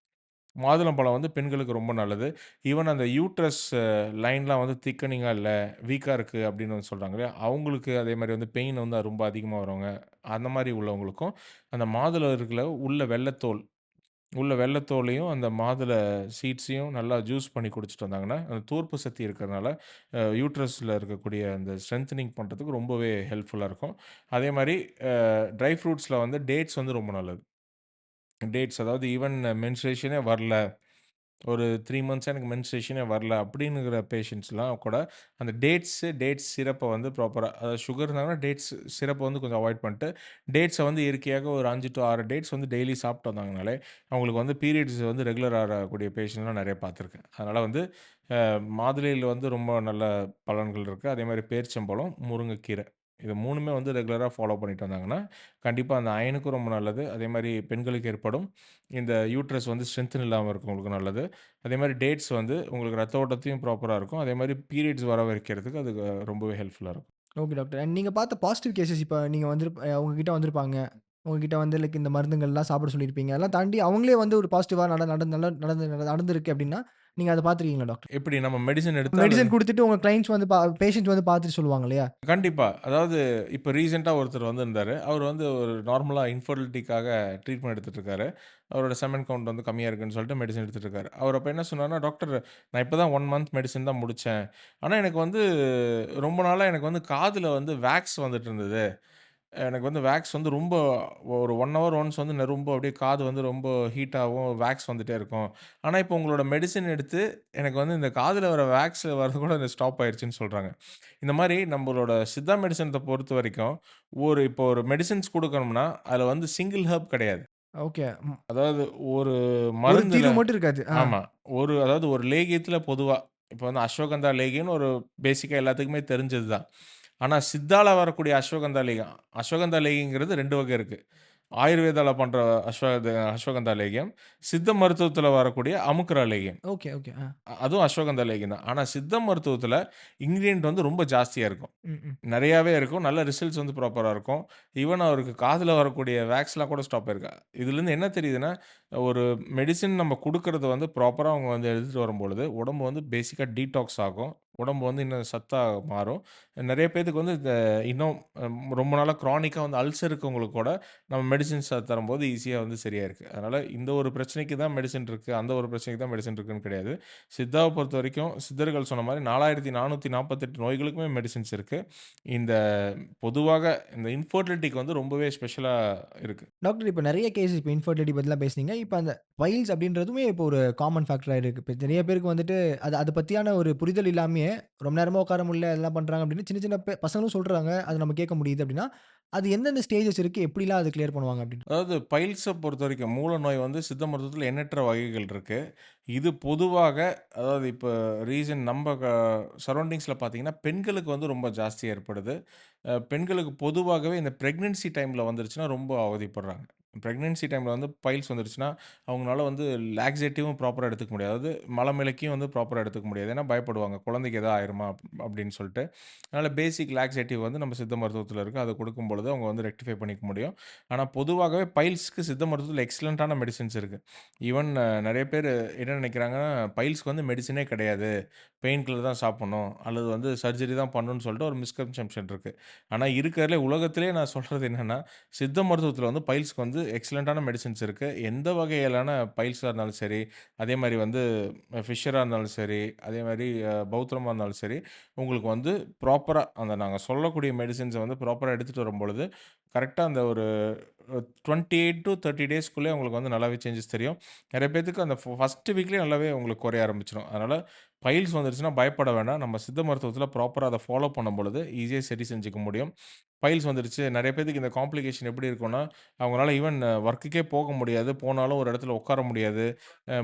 மாதுளம்பழம் வந்து பெண்களுக்கு ரொம்ப நல்லது. ஈவன் அந்த யூட்ரஸ் லைன்லாம் வந்து திக்கனிங்கா இல்ல, வீக்கா இருக்கு அப்படின்னு வந்து சொல்றாங்க இல்லையா? அவங்களுக்கு அதே மாரி வந்து பெயின் வந்து ரொம்ப அதிகமா வரவங்க, அந்த மாரி உள்ளவங்களுக்கும் அந்த மாதுளம் இருக்குல்ல, உள்ள வெள்ளத்தோல் உள்ள வெள்ளத்தோலையும், அந்த மாதுள சீட்ஸையும் நல்லா ஜூஸ் பண்ணி குடிச்சிட்டு வந்தாங்கன்னா, அந்த தூர்ப்பு சக்தி இருக்கிறனால, யூட்ரஸ்ல இருக்கக்கூடிய அந்த ஸ்ட்ரெங்தனிங் பண்றதுக்கு ரொம்பவே ஹெல்ப்ஃபுல்லா இருக்கும். அதே மாரி ட்ரை ஃப்ரூட்ஸ்ல வந்து டேட்ஸ் வந்து ரொம்ப நல்லது. டேட்ஸ் அதாவது ஈவன் மென்ஸ்ட்ரேஷனே வரல. ஒரு 3 மந்த்ஸா எனக்கு மென்ஸ்ட்ரேஷனே வரல அப்படின்னுங்கிற பேஷண்ட்ஸ்லாம் கூட அந்த டேட்ஸ் சிரப்ப வந்து ப்ராப்பரா அதாவது சுகர் இருந்தாங்கன்னா டேட்ஸ் சிரப்ப வந்து கொஞ்சம் அவாய்ட் பண்ணிட்டு, டேட்ஸ வந்து இயற்கையாக ஒரு 5 டூ 6 டேட்ஸ் வந்து டெய்லி சாப்பிட்டு வந்தாங்கனாலே, அவங்களுக்கு வந்து பீரியட்ஸ் வந்து ரெகுலர் ஆகக்கூடிய பேஷண்ட்லாம் நெறைய பார்த்துருக்கேன். அதனால வந்து மாதுளையில வந்து ரொம்ப நல்ல பலன்கள் இருக்கு. அதேமாரி பேரிச்சம்பழம், முருங்கைக்கீரை. இது 3மே வந்து ரெகுலரா ஃபாலோ பண்ணிட்டு வந்தாங்கன்னா, கண்டிப்பா அந்த அயனுக்கும் ரொம்ப நல்லது. அதேமாரி பெண்களுக்கு ஏற்படும் இந்த யூட்ரஸ் வந்து ஸ்ட்ரென்த்தன் இல்லாம இருக்கவங்களுக்கு நல்லது. அதேமாரி டேட்ஸ் வந்து உங்களுக்கு ரத்த ஓட்டத்தையும் ப்ராப்பரா இருக்கும். அதேமாரி பீரியட்ஸ் வர வைக்கிறதுக்கு அது ரொம்பவே ஹெல்ப்ஃபுல்லா இருக்கும். Okay doctor. அண்ட் நீங்க பார்த்த பாசிட்டிவ் கேஸஸ் இப்ப நீங்க உங்ககிட்ட வந்திருப்பாங்க. உங்ககிட்ட வந்து லைக் இந்த மருந்துங்கள்லாம் சாப்பிட சொல்லியிருப்பீங்க. அதெல்லாம் தாண்டி அவங்களே வந்து ஒரு பாசிட்டிவா நட நட நட நடந்து நடந்திருக்கு அப்டின்னா, நீங்க அத பார்த்துருக்கீங்களா டாக்டர்? எப்படி நம்ம மெடிசின் எடுத்தா அல்லது மெடிசின் குடுத்துட்டு உங்க கிளையன்ட்ஸ் வந்து பேஷண்ட்ஸ் வந்து பார்த்துட்டு சொல்லுவாங்க இல்லையா? கண்டிப்பா. அதாவது இப்ப ரீசென்ட்டா ஒருத்தர் வந்திருந்தாரு. அவரு வந்து ஒரு நார்மலா இன்ஃபெர்டிலிட்டிக்காக ட்ரீட்மெண்ட் எடுத்துட்டு இருக்காரு. அவரோட செமன் கவுண்ட் வந்து கம்மியா இருக்குன்னு சொல்லிட்டு மெடிசின் எடுத்துட்டு இருக்காரு. அவர் அப்ப என்ன சொன்னார்ன்னா, "டாக்டர் நான் இப்ப தான் 1 மந்த் மெடிசின் தான் முடிச்சேன். ஆனா எனக்கு வந்து ரொம்ப நாளா எனக்கு வந்து காதுல வந்து வேக்ஸ் வந்துட்டு இருந்தது. எனக்கு வந்து வேக்ஸ் வந்து ரொம்ப ஒரு 1 ஹவர் ஒன்ஸ் வந்து ரொம்ப அப்படியே காது வந்து ரொம்ப ஹீட் ஆகும். வேக்ஸ் வந்துட்டே இருக்கும். ஆனா இப்போ உங்களோட மெடிசின் எடுத்து எனக்கு வந்து இந்த காதுல வர வேக்ஸ் வரது கூட ஸ்டாப் ஆயிருச்சுன்னு" சொல்றாங்க. இந்த மாரி நம்மளோட சித்தா மெடிசின்த்த பொறுத்தவரைக்கும், இப்போ ஒரு மெடிசின்ஸ் குடுக்கணும்னா, அதுல வந்து சிங்கிள் ஹெர்ப் கிடையாது. ஓகே. அதாவது ஒரு ஒரு மருந்துல தீர்வு மட்டும் இருக்காது. ஆமா. அதாவது ஒரு லேகியத்துல பொதுவா, இப்போ வந்து அஸ்வகந்தா லேகியம்னு ஒரு பேசிக்கா எல்லாத்துக்குமே தெரிஞ்சது தான். ஆனா சித்தால வரக்கூடிய அஸ்வகந்தா லேகியம் அஸ்வகந்தா லேகியங்கிறது 2 வகை இருக்கு. ஆயுர்வேதால பண்ற அஸ்வகந்தா லேகியம், சித்த மருத்துவத்துல வரக்கூடிய அமுக்குரா லேகியம். Okay, okay. அதுவும் அஸ்வகந்தா லேகியம் தான். ஆனா சித்த மருத்துவத்துல இன்கிரீடியன்ட் வந்து ரொம்ப ஜாஸ்தியா இருக்கும். ம், ம். நெறையாவே இருக்கும். நல்ல ரிசல்ட்ஸ் வந்து ப்ராப்பரா இருக்கும். ஈவன் அவருக்கு காதுல வரக்கூடிய வேக்ஸ்லாம் கூட ஸ்டாப் ஆயிருக்கு. இதுலருந்து என்ன தெரியுதுன்னா, ஒரு மெடிசின் நம்ம குடுக்குறது வந்து ப்ராப்பரா அவங்க வந்து எடுத்துட்டு வரும்பொழுது, உடம்பு வந்து பேசிக்கா டீடாக்ஸ் ஆகும். உடம்பு வந்து இன்னும் சத்தா மாறும். நெறைய பேத்துக்கு வந்து இன்னும் ரொம்ப நாளா கிரானிக்கா வந்து அல்சர் இருக்கவங்களுக்கு கூட நம்ம மெடிசின்ஸ் தரும்போது ஈஸியா வந்து சரியாயிருக்கு. அதனால இந்த ஒரு பிரச்சனைக்கு தான் மெடிசின் இருக்கு. அந்த ஒரு பிரச்சனைக்கு தான் மெடிசின் இருக்குன்னு கிடையாது. சித்தாவ பொறுத்தவரைக்கும் சித்தர்கள் சொன்ன மாரி 4448 நோய்களுக்குமே மெடிசின்ஸ் இருக்கு. இந்த பொதுவாக இந்த இன்ஃபெர்டிலிட்டிக்கு வந்து ரொம்பவே ஸ்பெஷலா இருக்கு. டாக்டர் இப்ப நெறைய கேஸ் இப்ப இன்ஃபெர்டிலிட்டி பத்திலாம் பேசுனீங்க. இப்ப அந்த பைல்ஸ் அப்படின்றதுமே இப்போ ஒரு காமன் ஃபேக்டரா இருக்கு. இப்ப நெறைய பேருக்கு வந்துட்டு அது அது பத்தியான ஒரு புரிதல் இல்லாமயே ரொம்ப நேரமா உட்கார முடியல, அதெல்லாம் பண்றாங்க அப்படின்னு சின்ன சின்ன பசங்களும் சொல்றாங்க. அது நம்ம கேட்க முடியுது அப்படின்னா, அது எந்தெந்த ஸ்டேஜஸ் இருக்கு? எப்படிலாம் அது கிளியர் பண்ணுவாங்க அப்படின்னு? அதாவது பைல்ஸ பொறுத்தவரைக்கும் மூல நோய் வந்து சித்த மருத்துவத்தில எண்ணற்ற வகைகள் இருக்கு. இது பொதுவாக அதாவது இப்ப நம்ம சரவுண்டிங்ஸ்ல பார்த்தீங்கன்னா, பெண்களுக்கு வந்து ரொம்ப ஜாஸ்தியா ஏற்படுது. பெண்களுக்கு பொதுவாகவே இந்த பிரெக்னன்சி டைம்ல வந்துருச்சுன்னா ரொம்ப அவதிப்படுறாங்க. பிரெக்னன்சி டைம்ல வந்து பைல்ஸ் வந்துருச்சுன்னா, அவங்கனால வந்து லாக்ஸேட்டிவும் ப்ராப்பரா எடுத்துக்க முடியாது. அதாவது மலமிளக்கியும் வந்து ப்ராப்பரா எடுத்துக்க முடியாது. ஏன்னா பயப்படுவாங்க. குழந்தைக்கு எதா ஆயிருமா அப்படின்னு சொல்லிட்டு. அதனால பேசிக் லாக்ஸேட்டிவ் வந்து நம்ம சித்த மருத்துவத்தில இருக்கு. அத குடுக்கும்பொழுது அவங்க வந்து ரெக்டிஃபை பண்ணிக்க முடியும். ஆனா பொதுவாகவே பைல்ஸ்க்கு சித்த மருத்துவத்தில எக்ஸலன்ட்டான மெடிசின்ஸ் இருக்கு. ஈவன் நெறைய பேரு என்ன நெனைக்கிறாங்கன்னா, பைல்ஸ்க்கு வந்து மெடிசினே கிடையாது. பெயின் கில்லர் தான் சாப்பிடணும். அல்லது வந்து சர்ஜரி தான் பண்ணணும்னு சொல்லிட்டு ஒரு மிஸ்கன்செப்ஷன் இருக்கு. ஆனா இருக்கிறதுலே உலகத்திலேயே நான் சொல்றது என்னன்னா, சித்த மருத்துவத்தில வந்து பைல்ஸ்க்கு வந்து எக்ஸலன்ட்டான மெடிசின்ஸ் இருக்கு. எந்த வகையிலான பைல்ஸா இருந்தாலும் சரி, அதே மாரி வந்து ஃபிஷரா இருந்தாலும் சரி, அதே மாரி பௌத்திரமா இருந்தாலும் சரி, உங்களுக்கு வந்து ப்ராப்பரா அந்த நாங்க சொல்லக்கூடிய மெடிசின்ஸ வந்து ப்ராப்பரா எடுத்துட்டு வரும்பொழுது, கரெக்ட்டா அந்த ஒரு 28 டூ 30 டேஸ்க்குள்ளயே உங்களுக்கு வந்து நல்லாவே சேஞ்சஸ் தெரியும். நெறைய பேத்துக்கு அந்த ஃபர்ஸ்ட் வீக்லயே நல்லாவே உங்களுக்கு குறைய ஆரம்பிச்சுரும். அதனால பைல்ஸ் வந்துருச்சுன்னா பயப்பட வேண்டாம். நம்ம சித்த மருத்துவத்தில ப்ராப்பரா அத ஃபாலோ பண்ணும்பொழுது, ஈஸியா சரி செஞ்சுக்க முடியும். பைல்ஸ் வந்துருச்சு. நெறைய பேத்துக்கு இந்த காம்ப்ளிகேஷன் எப்படி இருக்கும்னா, அவங்களால ஈவன் ஒர்க்குக்கே போக முடியாது. போனாலும் ஒரு இடத்துல உட்கார முடியாது.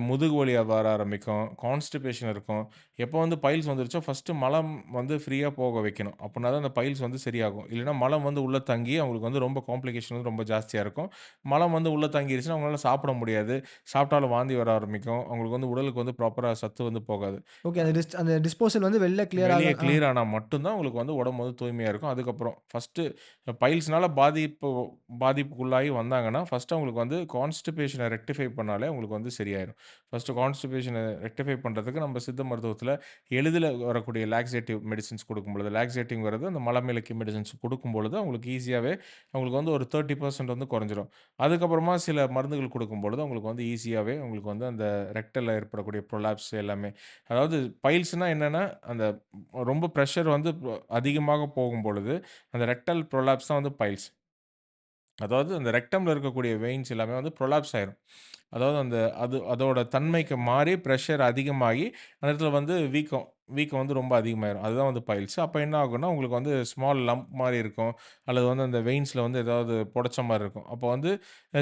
முதுகு வலி வர ஆரம்பிக்கும். கான்ஸ்டிபேஷன் இருக்கும். எப்போ வந்து பைல்ஸ் வந்துருச்சோ, ஃபர்ஸ்ட்டு மலம் வந்து ஃப்ரீயா போக வைக்கணும். அப்பன்னா தான் அந்த பைல்ஸ் வந்து சரியாகும். இல்லன்னா மலம் வந்து உள்ள தங்கி அவங்களுக்கு வந்து ரொம்ப காம்ப்ளிகேஷன் வந்து ரொம்ப ஜாஸ்தியா இருக்கும். மலம் வந்து உள்ள தங்கிருச்சுன்னா, அவங்களால சாப்பிட முடியாது. சாப்பிட்டாலும் வாந்தி வர ஆரம்பிக்கும். அவங்களுக்கு வந்து உடலுக்கு வந்து ப்ராப்பரா சத்து வந்து போகாது. ஓகே. அந்த டிஸ்போசல் வந்து வெளில கிளியர் வெளிய ஆக கிளியர் ஆனா மட்டும் தான் உங்களுக்கு வந்து உடம்பு வந்து தூய்மையா இருக்கும். அதுக்கப்புறம் ஃபர்ஸ்ட்டு பைல்ஸ்னால பாதிப்புக்குள்ளாகி வந்தாங்கன்னா, ஃபர்ஸ்ட்டு அவங்களுக்கு வந்து கான்ஸ்டிபேஷன ரெக்டிஃபை பண்ணாலே உங்களுக்கு வந்து சரியாயிரும். ஃபர்ஸ்ட்டு கான்ஸ்டிபேஷன ரெக்டிஃபை பண்றதுக்கு நம்ம சித்த மருத்துவத்தில எளிதில வரக்கூடிய லாக்ஸேட்டிவ் மெடிசின்ஸ் குடுக்கும்பொழுது, லாக்ஸேட்டிவ்ங்கிறது அந்த மலமிளக்கி மெடிசின்ஸ் குடுக்கும்பொழுது, அவங்களுக்கு ஈஸியாவே அவங்களுக்கு வந்து ஒரு 30% வந்து குறைஞ்சிரும். அதுக்கப்புறமா சில மருந்துகள் குடுக்கும்பொழுது, உங்களுக்கு வந்து ஈஸியாவே உங்களுக்கு வந்து அந்த ரெக்டல்ல ஏற்படக்கூடிய புரொலாப்ஸ் எல்லாமே அதாவது பைல்ஸ்னா என்னன்னா, அந்த ரொம்ப பிரஷர் வந்து அதிகமாக போகும்பொழுது, அந்த ரெக்டல் புரொலாப்ஸ் தான் வந்து பைல்ஸ். அதாவது அந்த ரெக்டம்ல இருக்கக்கூடிய வெயின்ஸ் எல்லாமே வந்து புரொலாப்ஸ் ஆயிரும். அதாவது அதோட தன்மைக்கு மாறி பிரஷர் அதிகமாகி, அந்த இடத்துல வந்து வீக்கம் வீக்கம் வந்து ரொம்ப அதிகமாயிரும். அதுதான் வந்து பைல்ஸ். அப்ப என்ன ஆகும்னா, உங்களுக்கு வந்து ஸ்மால் லம்ப் மாரி இருக்கும். அல்லது வந்து அந்த வெயின்ஸ்ல வந்து ஏதாவது புடைச்ச மாரி இருக்கும். அப்போ வந்து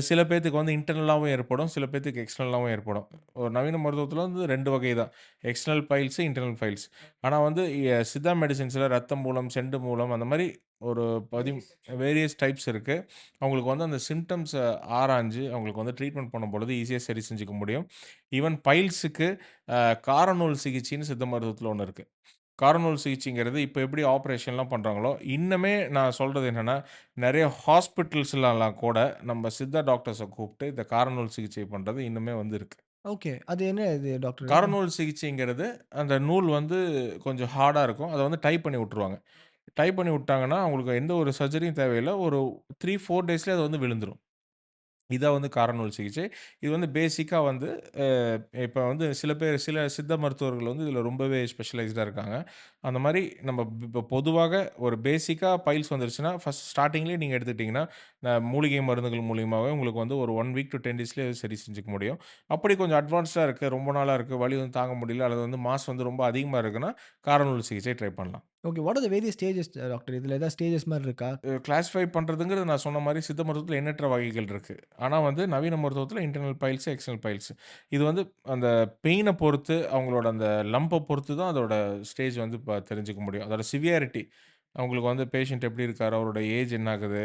சில பேத்துக்கு வந்து இன்டர்னலாவும் ஏற்படும். சில பேத்துக்கு எக்ஸ்டர்னலாவும் ஏற்படும். ஒரு நவீன மருத்துவத்தில வந்து 2 வகை தான். External piles, internal piles. ஆனா வந்து சித்தா மெடிசின்ஸ்ல ரத்தம் மூலம், செண்டு மூலம் அந்த மாரி ஒரு பதி வேரியஸ் டைப்ஸ் இருக்கு. அவங்களுக்கு வந்து அந்த சிம்ப்டம்ஸ ஆராய்ஞ்சு, அவங்களுக்கு வந்து ட்ரீட்மெண்ட் பண்ணும்பொழுது ஈஸியா சரி செஞ்சுக்க முடியும். ஈவன் பைல்ஸுக்கு அ காரநூல் சிகிச்சைன்னு சித்த மருத்துவத்தில ஒண்ணு இருக்கு. காரநூல் சிகிச்சைங்கிறது இப்ப எப்படி ஆப்பரேஷன்லாம் பண்றாங்களோ, இன்னுமே நான் சொல்றது என்னன்னா, நெறைய ஹாஸ்பிட்டல்ஸ்லலாம் கூட நம்ம சித்தா டாக்டர்ஸ கூப்ட்டு இந்த காரநூல் சிகிச்சை பண்றது இன்னுமே வந்து இருக்கு. ஓகே. அது என்ன இது டாக்டர்? காரநூல் சிகிச்சைங்கிறது, அந்த நூல் வந்து கொஞ்சம் ஹார்டா இருக்கும். அத வந்து டைப் பண்ணி விட்டுருவாங்க. டைப் பண்ணி விட்டாங்கன்னா, அவங்களுக்கு எந்த ஒரு சர்ஜரியும் தேவையில்ல. ஒரு 3, 4 டேஸ்லயே அது வந்து விழுந்துரும். இதான் வந்து காரநூல் சிகிச்சை. இது வந்து பேசிக்கா வந்து அ இப்ப வந்து சில சித்த மருத்துவர்கள் வந்து இதில ரொம்பவே ஸ்பெஷலைஸ்டா இருக்காங்க. அந்த மாரி நம்ம இப்ப பொதுவாக ஒரு பேசிக்கா பைல்ஸ் வந்துருச்சுன்னா, ஃபர்ஸ்ட் ஸ்டார்ட்டிங்லேயே நீங்க எடுத்துக்கிட்டீங்கன்னா, மூலிகை மருந்துகள் மூலியமாவே உங்களுக்கு வந்து ஒரு 1 வீக் டூ 10 டேஸ்லயே சரி செஞ்சுக்க முடியும். அப்படி கொஞ்சம் அட்வான்ஸ்டா இருக்கு, ரொம்ப நாளா இருக்கு, வலி வந்து தாங்க முடியல, அல்லது வந்து மாஸ் வந்து ரொம்ப அதிகமா இருக்குன்னா, காரநூல் சிகிச்சை ட்ரை பண்ணலாம். Okay. What are the various stages doctor? இதுல ஏதாவது ஸ்டேஜஸ் மாரி இருக்கா? கிளாசிஃபை பண்றதுங்கிறது நான் சொன்ன மாரி சித்த மருத்துவத்தில எண்ணற்ற வகைகள் இருக்கு. ஆனா வந்து நவீன மருத்துவத்தில இன்டர்னல் பைல்ஸ், எக்ஸ்டர்னல் பைல்ஸ். இது வந்து அந்த பெயின பொறுத்து, அவங்களோட அந்த லம்ப பொறுத்து தான் அதோட ஸ்டேஜ் வந்து தெரிஞ்சுக்க முடியும். அதோட சிவியாரிட்டி அவங்களுக்கு வந்து பேஷண்ட் எப்படி இருக்காரு? அவரோட ஏஜ் என்ன ஆகுது?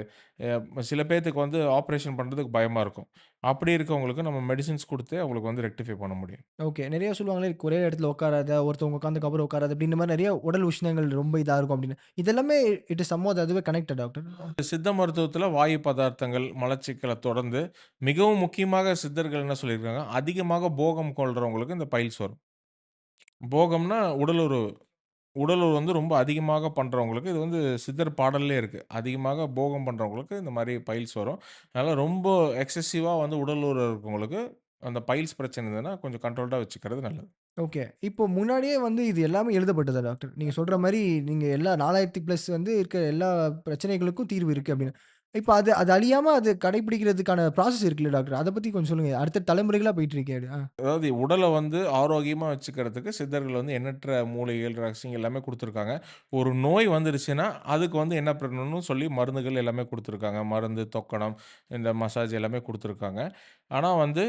சில பேத்துக்கு வந்து ஆப்பரேஷன் பண்றதுக்கு பயமா இருக்கும். அப்படி இருக்கவங்களுக்கு நம்ம மெடிசின்ஸ் குடுத்து அவங்களுக்கு வந்து ரெக்டிஃபை பண்ண முடியும். ஓகே. நெறைய சொல்லுவாங்களே, ஒரே இடத்துல உட்காராத, ஒருத்தவங்க உட்கார்ந்ததுக்கு அப்புறம் உட்காராத, அப்படின்ற மாரி நெறைய உடல் உஷ்ணங்கள் ரொம்ப இதா இருக்கும் அப்படின்னு. இதெல்லாமே இட் இஸ் சம்வாட் அதுவே கனெக்டட் டாக்டர்? சித்த மருத்துவத்தில வாயு பதார்த்தங்கள், மலச்சிக்கல தொடர்ந்து மிகவும் முக்கியமாக சித்தர்கள் என்ன சொல்லியிருக்காங்க, அதிகமாக போகம் கொள்றவங்களுக்கு இந்த பைல்ஸ் வரும். போகம்னா உடலுறவு. உடலுறவு வந்து ரொம்ப அதிகமாக பண்றவங்களுக்கு, இது வந்து சித்தர் பாடல்லே இருக்கு. அதிகமாக போகம் பண்றவங்களுக்கு இந்த மாரி பைல்ஸ் வரும். அதனால ரொம்ப எக்ஸசிவா வந்து உடல் உறவு இருக்கவங்களுக்கு, அந்த பைல்ஸ் பிரச்சனை இருந்ததுன்னா, கொஞ்சம் கண்ட்ரோல்டா வச்சுக்கிறது நல்லது. ஓகே. இப்போ முன்னாடியே வந்து இது எல்லாமே எழுதப்பட்டதா டாக்டர்? நீங்க சொல்ற மாரி நீங்க எல்லா 4000 பிளஸ் வந்து இருக்க எல்லா பிரச்சனைகளுக்கும் தீர்வு இருக்கு அப்படின்னு. இப்ப அது அது அழியாம அது கடைபிடிக்கிறதுக்கான ப்ராசஸ் இருக்குல்ல டாக்டர்? அத பத்தி கொஞ்சம் சொல்லுங்க. அடுத்த தலைமுறைகளா போயிட்டு இருக்கே அது. அதாவது உடல வந்து ஆரோக்கியமா வச்சுக்கிறதுக்கு சித்தர்கள் வந்து எண்ணற்ற மூலிகைகள், ரகசியங்கள் எல்லாமே குடுத்துருக்காங்க. ஒரு நோய் வந்துருச்சுன்னா, அதுக்கு வந்து என்ன பண்ணணும்னு சொல்லி மருந்துகள் எல்லாமே குடுத்துருக்காங்க. மருந்து, தொக்கணம், இந்த மசாஜ் எல்லாமே குடுத்துருக்காங்க. ஆனா வந்து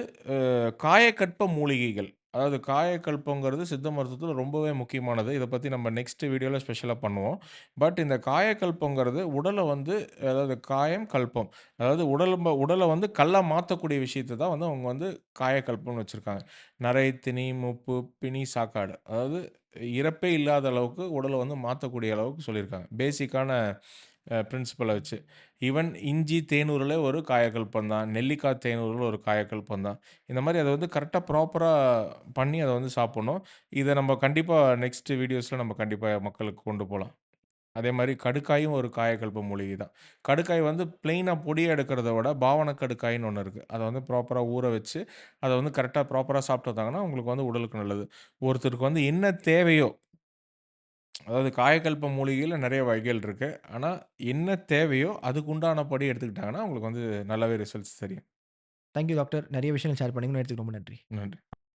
காயக்கற்ப மூலிகைகள். அதாவது காயக்கல்பங்கிறது சித்த மருத்துவத்தில ரொம்பவே முக்கியமானது. இத பத்தி நம்ம நெக்ஸ்ட் வீடியோல ஸ்பெஷலா பண்ணுவோம். பட் இந்த காயக்கல்பங்கிறது உடல வந்து அதாவது காயம், கல்பம். அதாவது உடல வந்து கல்லா மாத்தக்கூடிய விஷயத்த தான் வந்து அவங்க வந்து காயக்கல்பம்னு வச்சிருக்காங்க. நரை, திணி, மூப்பு, பிணி, சாக்காடு. அதாவது இறப்பே இல்லாத அளவுக்கு உடல வந்து மாத்தக்கூடிய அளவுக்கு சொல்லியிருக்காங்க. பேசிக்கான பிரின்சிபல வச்சு. ஈவன் இஞ்சி, தேனூறுல ஒரு காயக்கல்பம் தான். நெல்லிக்காய் தேனூறுல ஒரு காயக்கல்பம் தான். இந்த மாரி அத வந்து கரெக்ட்டா ப்ராப்பரா பண்ணி அத வந்து சாப்பிடணும். இத நம்ம கண்டிப்பா நெக்ஸ்ட் வீடியோஸ்ல நம்ம கண்டிப்பா மக்களுக்கு கொண்டு போலாம். அதே மாரி கடுக்காயும் ஒரு காயகல்ப மூலிகை தான். கடுக்காய் வந்து பிளெயினா பொடியா எடுக்கிறத விட, பாவன கடுக்காய்ன்னு ஒண்ணு இருக்கு. அத வந்து ப்ராப்பரா ஊற வச்சு, அத வந்து கரெக்ட்டா ப்ராப்பரா சாப்பிட்டு வந்தாங்கன்னா, உங்களுக்கு வந்து உடலுக்கு நல்லது. ஒருத்தருக்கு வந்து என்ன தேவையோ, அதாவது காயகல்ப மூலிகையில நெறைய வகைகள் இருக்கு. ஆனா, என்ன தேவையோ அதுக்கு உண்டானபடி எடுத்துக்கிட்டாங்கன்னா, உங்களுக்கு வந்து நல்லாவே ரிசல்ட்ஸ் தெரியும். Thank you doctor. நெறைய விஷயங்கள் ஷேர் பண்ணீங்க. நேரத்துக்கு ரொம்ப நன்றி. நன்றி.